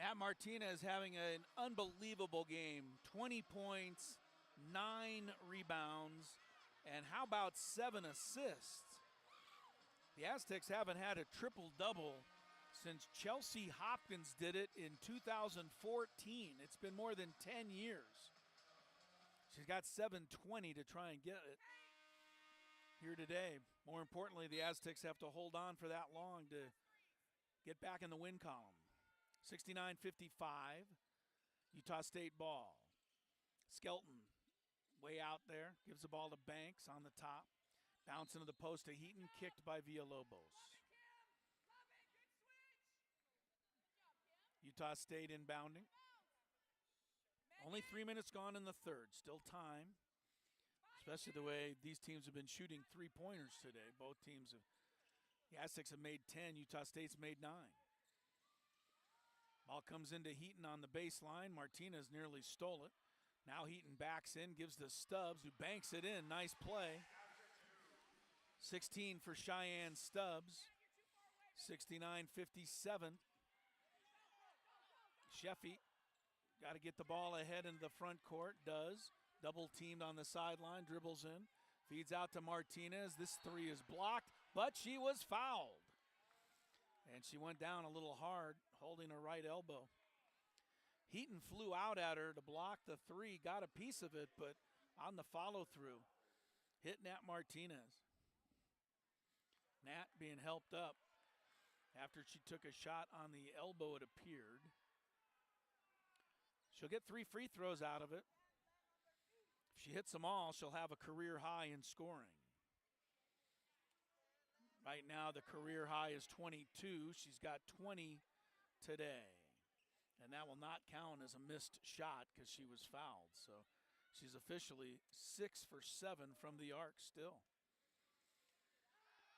Nat Martinez having an unbelievable game. 20 points, 9 rebounds, and how about 7 assists? The Aztecs haven't had a triple-double since Chelsea Hopkins did it in 2014. It's been more than 10 years. She's got 720 to try and get it here today. More importantly, the Aztecs have to hold on for that long to get back in the win column. 69-55, Utah State ball. Skelton way out there, gives the ball to Banks on the top. Bounce into the post to Heaton, kicked by Villalobos. Utah State inbounding. Only 3 minutes gone in the third, still time. Especially the way these teams have been shooting three-pointers today. Both teams have, the Aztecs have made 10, Utah State's made 9. Ball comes into Heaton on the baseline. Martinez nearly stole it. Now Heaton backs in, gives to Stubbs, who banks it in. Nice play. 16 for Cheyenne Stubbs. 69-57. Sheffy got to get the ball ahead into the front court. Does. Double teamed on the sideline. Dribbles in. Feeds out to Martinez. This three is blocked, but she was fouled. And she went down a little hard, holding her right elbow. Heaton flew out at her to block the three, got a piece of it, but on the follow-through, hit Nat Martinez. Nat being helped up after she took a shot on the elbow, it appeared. She'll get 3 free throws out of it. If she hits them all, she'll have a career high in scoring. Right now, the career high is 22. She's got 20 today. And that will not count as a missed shot because she was fouled. So she's officially 6 for 7 from the arc still.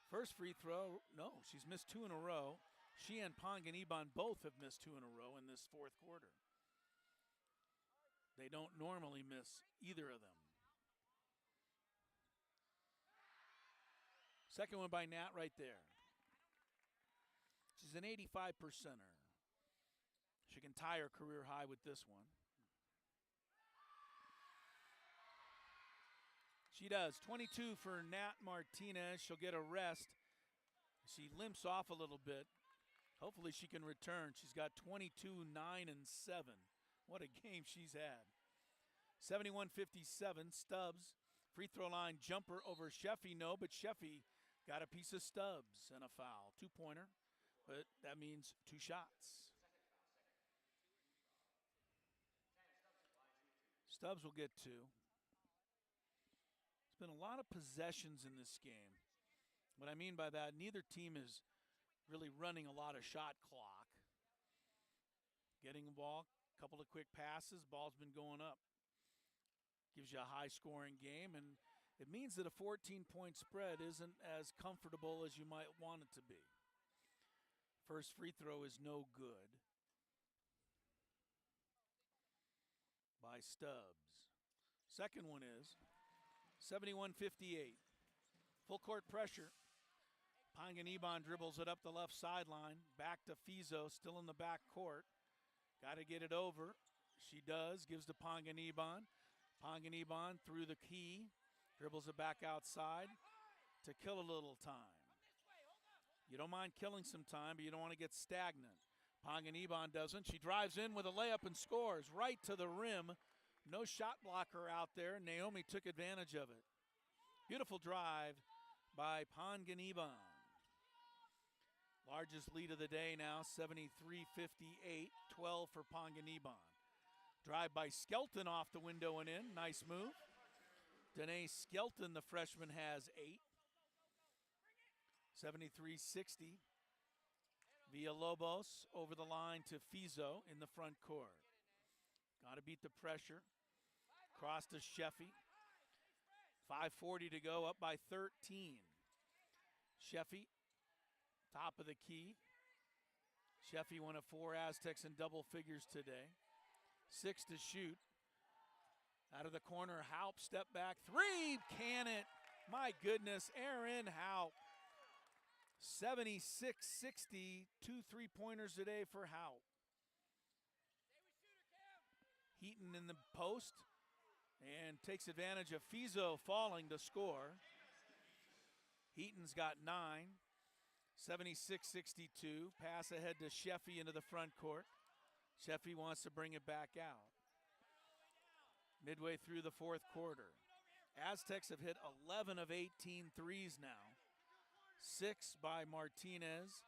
First free throw, no, she's missed 2 in a row. She and Ponganiban both have missed 2 in a row in this fourth quarter. They don't normally miss either of them. Second one by Nat right there. She's an 85%er. She can tie her career high with this one. She does. 22 for Nat Martinez. She'll get a rest. She limps off a little bit. Hopefully she can return. She's got 22, 9, and 7. What a game she's had. 71-57, Stubbs. Free throw line jumper over Sheffy. No, but Sheffy got a piece of Stubbs and a foul. 2-pointer, but that means 2 shots. Stubbs will get 2. There's been a lot of possessions in this game. What I mean by that, neither team is really running a lot of shot clock. Getting the ball, a couple of quick passes, ball's been going up. Gives you a high-scoring game, and it means that a 14-point spread isn't as comfortable as you might want it to be. First free throw is no good by Stubbs. Second one is 71-58. Full court pressure. Ponganiban dribbles it up the left sideline. Back to Fizo, still in the back court. Got to get it over. She does, gives to Ponganiban. Ponganiban through the key. Dribbles it back outside to kill a little time. You don't mind killing some time, but you don't want to get stagnant. Ponganiban doesn't. She drives in with a layup and scores right to the rim. No shot blocker out there. Naomi took advantage of it. Beautiful drive by Ponganiban. Largest lead of the day now, 73-58, 12 for Ponganiban. Drive by Skelton off the window and in. Nice move. Danae Skelton, the freshman, has 8. 73-60. Villalobos over the line to Fizo in the front court. Got to beat the pressure. Cross to Sheffy. 5:40 to go, up by 13. Sheffy, top of the key. Sheffy, one of 4 Aztecs in double figures today. 6 to shoot. Out of the corner, Haupt, step back, 3, can it. My goodness, Aaron Haupt. 76-60, 2 3-pointers today for Haupt. Heaton in the post and takes advantage of Fizo falling to score. Heaton's got 9, 76-62. Pass ahead to Sheffy into the front court. Sheffy wants to bring it back out. Midway through the fourth quarter. Aztecs have hit 11 of 18 threes now. 6 by Martinez,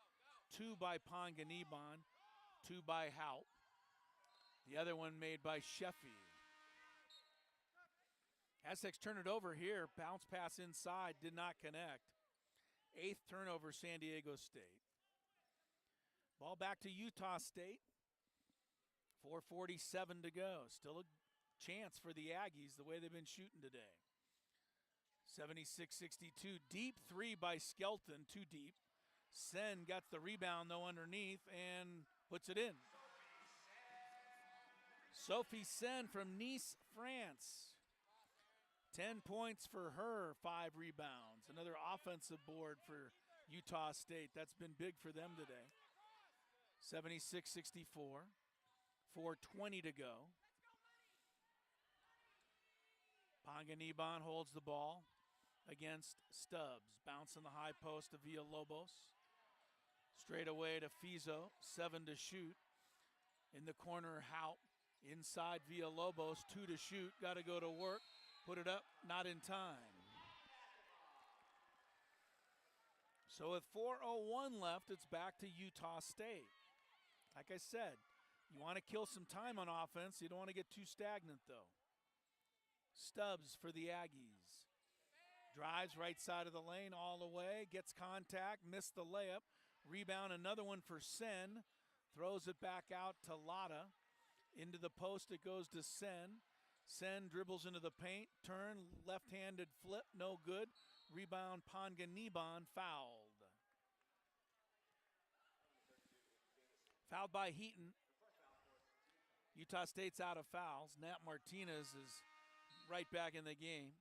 2 by Panganiban, 2 by Haupt. The other one made by Sheffy. Aztecs turn it over here. Bounce pass inside, did not connect. 8th turnover, San Diego State. Ball back to Utah State. 4:47 to go. Still a chance for the Aggies the way they've been shooting today. 76-62. Deep three by Skelton, too deep. Sen got the rebound though underneath and puts it in. Sophie Sen from Nice, France. 10 points for her, 5 rebounds. Another offensive board for Utah State. That's been big for them today. 76-64. 4:20 to go. Panganiban holds the ball against Stubbs. Bounce in the high post to Villalobos. Straight away to Fizo. 7 to shoot. In the corner, Haupt. Inside Villalobos. 2 to shoot. Got to go to work. Put it up. Not in time. So with 4:01 left, it's back to Utah State. Like I said, you want to kill some time on offense. You don't want to get too stagnant, though. Stubbs for the Aggies. Drives right side of the lane all the way. Gets contact. Missed the layup. Rebound, another one for Sen. Throws it back out to Lotta. Into the post it goes to Sen. Sen dribbles into the paint. Turn, left-handed flip. No good. Rebound, Panganiban fouled. Fouled by Heaton. Utah State's out of fouls. Nat Martinez is right back in the game.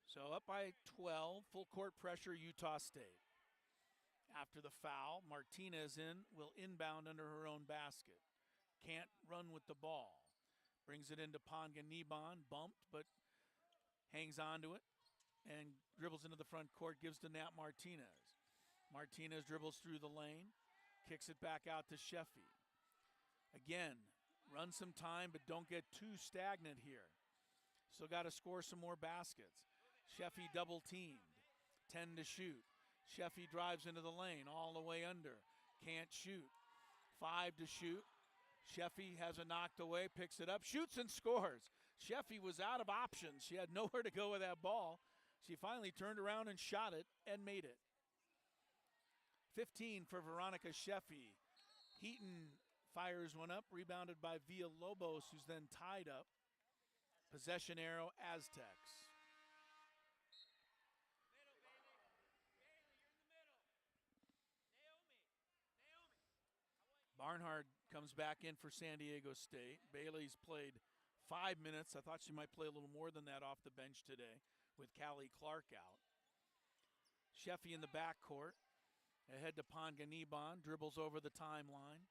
So up by 12, full court pressure, Utah State. After the foul, Martinez will inbound under her own basket. Can't run with the ball. Brings it into Panganiban, bumped, but hangs on to it and dribbles into the front court, gives to Nat Martinez. Martinez dribbles through the lane, kicks it back out to Sheffy. Again, run some time, but don't get too stagnant here. Still got to score some more baskets. Sheffy double teamed, 10 to shoot. Sheffy drives into the lane, all the way under. Can't shoot. 5 to shoot. Sheffy has it knocked away, picks it up, shoots and scores. Sheffy was out of options. She had nowhere to go with that ball. She finally turned around and shot it and made it. 15 for Veronica Sheffy. Heaton fires one up, rebounded by Villalobos, who's then tied up. Possession arrow, Aztecs. Barnhart comes back in for San Diego State. Bailey's played 5 minutes. I thought she might play a little more than that off the bench today with Callie Clark out. Sheffy in the backcourt. Ahead to Panganiban. Dribbles over the timeline.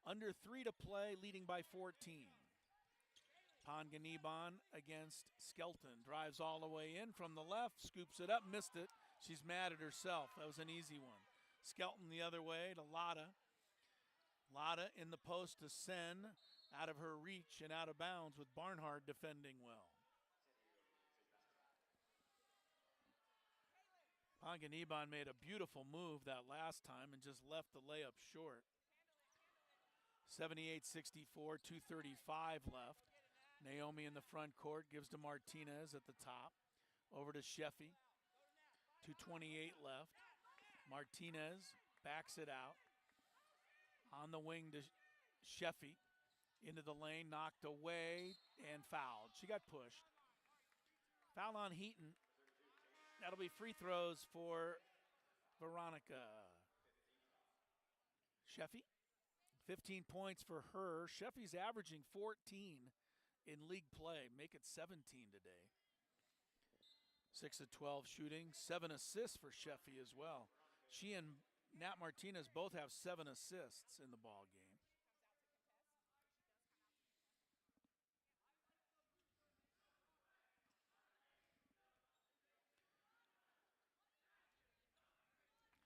Under 3 to play, leading by 14. Panganiban against Skelton. Drives all the way in from the left. Scoops it up. Missed it. She's mad at herself. That was an easy one. Skelton the other way to Lotta. Lotta in the post to Sen, out of her reach and out of bounds with Barnhart defending well. Panganiban made a beautiful move that last time and just left the layup short. 78-64, 2:35 left. Naomi in the front court gives to Martinez at the top. Over to Sheffy. 2:28 left. Martinez backs it out. On the wing to Sheffy. Into the lane, knocked away, and fouled. She got pushed. Foul on Heaton. That'll be free throws for Veronica Sheffy. 15 points for her. Sheffy's averaging 14 in league play. Make it 17 today. 6 of 12 shooting, 7 assists for Sheffy as well. She and Nat Martinez both have 7 assists in the ball game.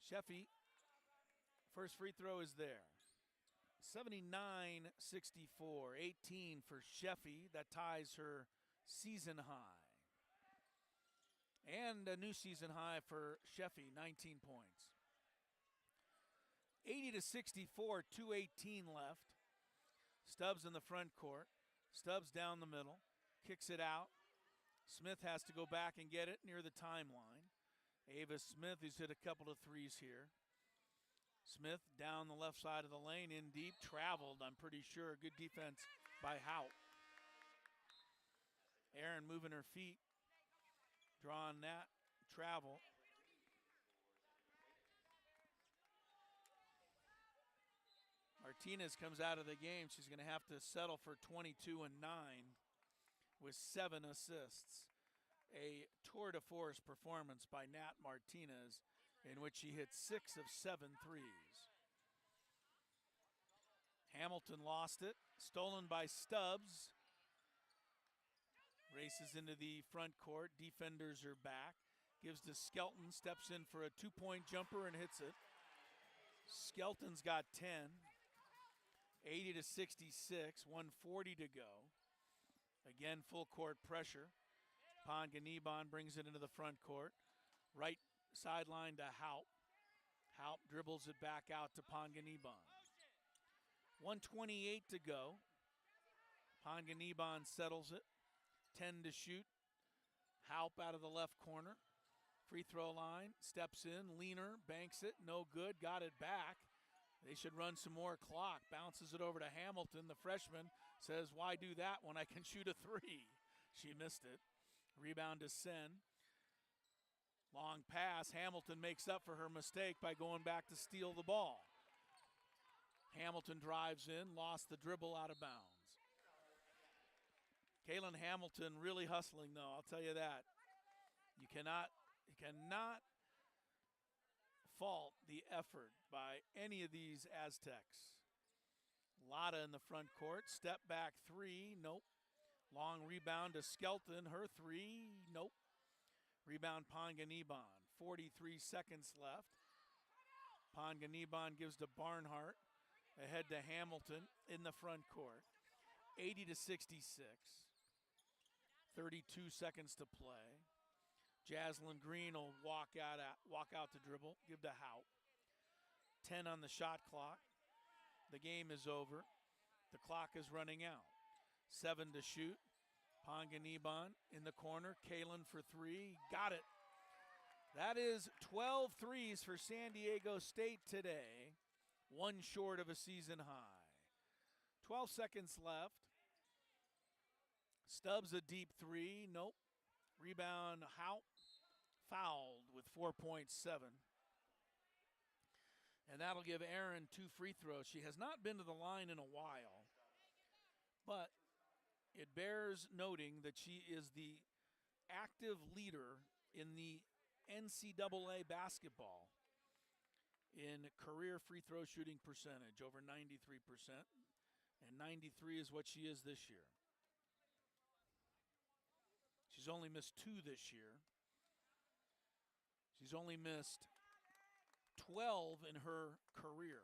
Sheffy, first free throw is there. 79-64, 18 for Sheffy. That ties her season high. And a new season high for Sheffy, 19 points. 80-64, 2:18 left. Stubbs in the front court. Stubbs down the middle, kicks it out. Smith has to go back and get it near the timeline. Ava Smith, who's hit a couple of threes here. Smith down the left side of the lane, in deep, traveled, I'm pretty sure. Good defense by Haupt. Aaron moving her feet, drawing that travel. Martinez comes out of the game. She's going to have to settle for 22 and 9 with 7 assists. A tour de force performance by Nat Martinez, in which she hit 6 of 7 threes. Hamilton lost it, stolen by Stubbs. Races into the front court, defenders are back. Gives to Skelton, steps in for a 2-point jumper and hits it. Skelton's got 10. 80-66, 1:40 to go. Again, full court pressure. Panganiban brings it into the front court. Right sideline to Haupt. Haupt dribbles it back out to Panganiban. 1:28 to go. Panganiban settles it. 10 to shoot. Haupt out of the left corner. Free throw line. Steps in. Leaner. Banks it. No good. Got it back. They should run some more clock. Bounces it over to Hamilton. The freshman says, why do that when I can shoot a 3? She missed it. Rebound to Sen. Long pass. Hamilton makes up for her mistake by going back to steal the ball. Hamilton drives in, lost the dribble out of bounds. Kaylin Hamilton really hustling, though, I'll tell you that. You cannot fault the effort by any of these Aztecs. Lotta in the front court, step back 3, nope. Long rebound to Skelton, her 3, nope. Rebound Panganiban, 43 seconds left. Panganiban gives to Barnhart, ahead to Hamilton in the front court. 80-66, 32 seconds to play. Jaslyn Green will walk out to dribble, give to Haupt. 10 on the shot clock. The game is over. The clock is running out. 7 to shoot. Panganiban in the corner. Kaylin for 3. Got it. That is 12 threes for San Diego State today. 1 short of a season high. 12 seconds left. Stubbs a deep 3. Nope. Rebound Haupt. Fouled with 4.7. And that'll give Aaron 2 free throws. She has not been to the line in a while, but it bears noting that she is the active leader in the NCAA basketball in career free throw shooting percentage, over 93%, and 93 is what she is this year. She's only missed 2 this year. She's only missed 12 in her career.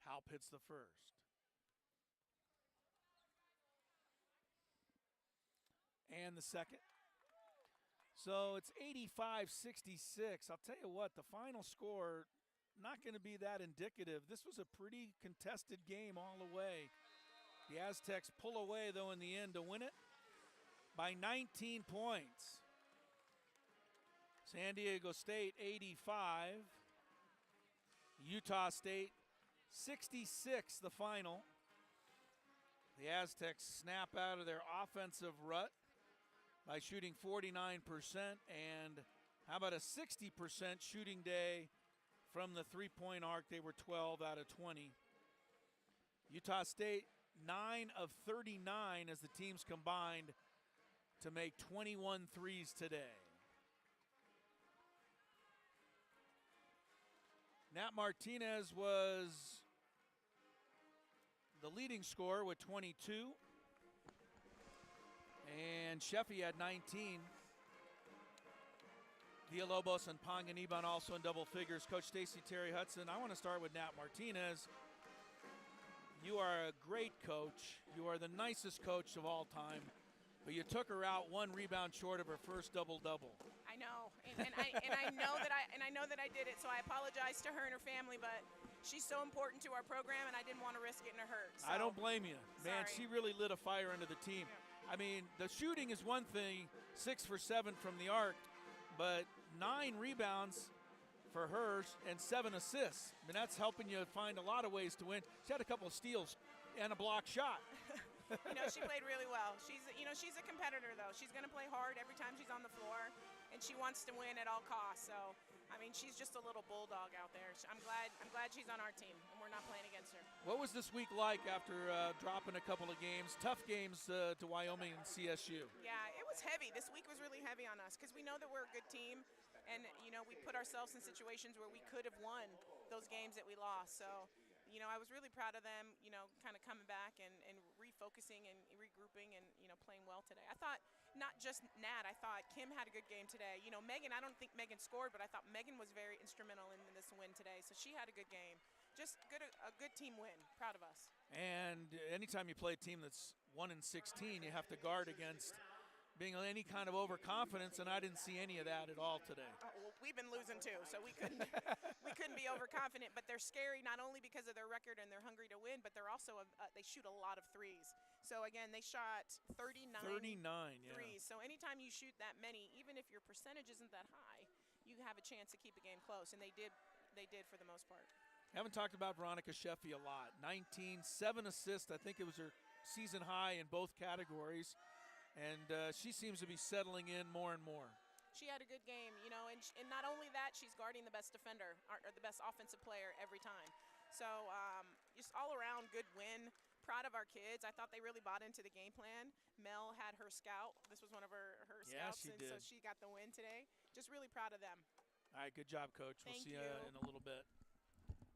Haupt hits the first. And the second. So it's 85-66. I'll tell you what, the final score, not going to be that indicative. This was a pretty contested game all the way. The Aztecs pull away, though, in the end to win it by 19 points. San Diego State 85, Utah State 66, the final. The Aztecs snap out of their offensive rut by shooting 49%, and how about a 60% shooting day from the three-point arc? They were 12 out of 20. Utah State 9 of 39 as the teams combined to make 21 threes today. Nat Martinez was the leading scorer with 22. And Sheffy had 19. Villalobos and Panganiban also in double figures. Coach Stacy Terry Hudson, I want to start with Nat Martinez. You are a great coach. You are the nicest coach of all time. But you took her out one rebound short of her first double-double. I know, and I know that I did it. So I apologize to her and her family, but she's so important to our program, and I didn't want to risk getting her hurt. So. I don't blame you, man. Sorry. She really lit a fire under the team. Yeah. I mean, the shooting is one thing, 6 for 7 from the arc, but 9 rebounds for her and 7 assists. I mean, that's helping you find a lot of ways to win. She had a couple of steals and a block shot. She played really well. She's a competitor, though. She's going to play hard every time she's on the floor, and she wants to win at all costs. So, I mean, she's just a little bulldog out there. I'm glad she's on our team, and we're not playing against her. What was this week like after dropping a couple of games, tough games to Wyoming and CSU? Yeah, it was heavy. This week was really heavy on us because we know that we're a good team, and we put ourselves in situations where we could have won those games that we lost. So. I was really proud of them, kind of coming back and refocusing and regrouping and, playing well today. I thought not just Nat, I thought Kim had a good game today. Megan, I don't think Megan scored, but I thought Megan was very instrumental in this win today. So she had a good game. Just a good team win. Proud of us. And anytime you play a team that's 1-16, you have to guard against being any kind of overconfidence, and I didn't see any of that at all today. Well, we've been losing too, so we couldn't be overconfident. But they're scary not only because of their record and they're hungry to win, but they're also they shoot a lot of threes. So again, they shot 39 yeah. threes. So anytime you shoot that many, even if your percentage isn't that high, you have a chance to keep the game close, and they did for the most part. Haven't talked about Veronica Sheffy a lot. 19, 7 assists. I think it was her season high in both categories. And she seems to be settling in more and more. She had a good game, and not only that, she's guarding the best defender or the best offensive player every time. So just all around good win. Proud of our kids. I thought they really bought into the game plan. Mel had her scout. This was one of her scouts, she and did. so she got the win today. Just really proud of them. All right, good job, Coach. We'll Thank see you in a little bit.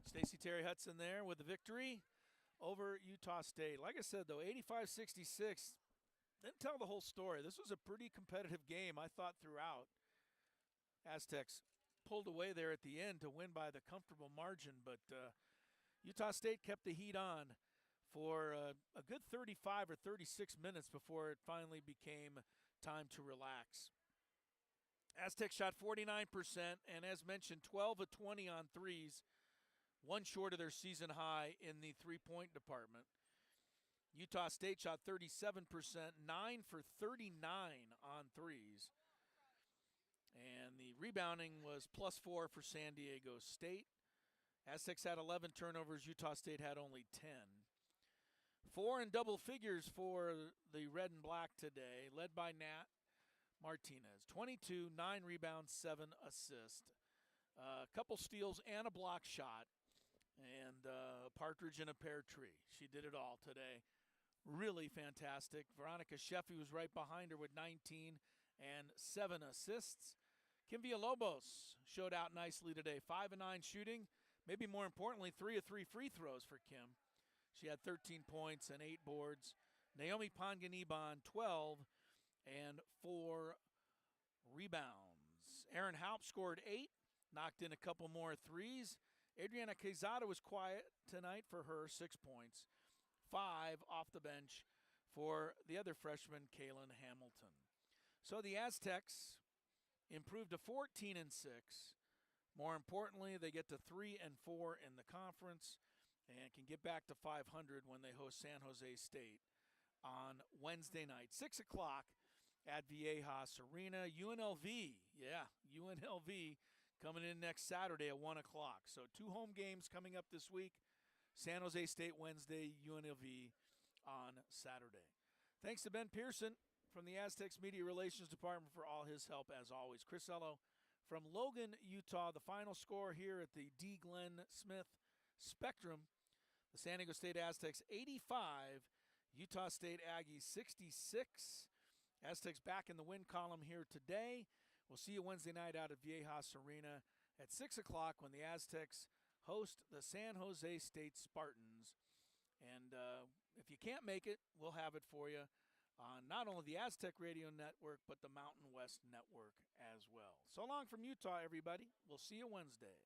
Stacy Terry Hudson there with the victory over Utah State. Like I said, though, 85-66. Didn't tell the whole story. This was a pretty competitive game, I thought, throughout. Aztecs pulled away there at the end to win by the comfortable margin, but Utah State kept the heat on for a good 35 or 36 minutes before it finally became time to relax. Aztecs shot 49%, and as mentioned, 12 of 20 on threes, one short of their season high in the three-point department. Utah State shot 37%, 9 for 39 on threes. And the rebounding was +4 for San Diego State. Aztecs had 11 turnovers. Utah State had only 10. 4 in double figures for the red and black today, led by Nat Martinez. 22, 9 rebounds, 7 assists. A couple steals and a block shot. And a partridge in a pear tree. She did it all today. Really fantastic. Veronica Sheffy was right behind her with 19 and 7 assists. Kim Villalobos showed out nicely today. 5 of 9 shooting. Maybe more importantly, 3 of 3 free throws for Kim. She had 13 points and 8 boards. Naomi Panganiban, 12 and 4 rebounds. Erin Haupt scored 8, knocked in a couple more threes. Adriana Quezada was quiet tonight for her, 6 points. 5 off the bench for the other freshman, Kaylin Hamilton. So the Aztecs improved to 14 and 6. More importantly, they get to 3 and 4 in the conference and can get back to 500 when they host San Jose State on Wednesday night, 6 o'clock at Viejas Arena. UNLV coming in next Saturday at 1 o'clock. So 2 home games coming up this week. San Jose State Wednesday, UNLV on Saturday. Thanks to Ben Pearson from the Aztecs Media Relations Department for all his help, as always. Chris Ello from Logan, Utah. The final score here at the D. Glenn Smith Spectrum. The San Diego State Aztecs 85, Utah State Aggies 66. Aztecs back in the win column here today. We'll see you Wednesday night out at Viejas Arena at 6 o'clock when the Aztecs host the San Jose State Spartans. And if you can't make it, we'll have it for you on not only the Aztec Radio Network, but the Mountain West Network as well. So long from Utah, everybody. We'll see you Wednesday.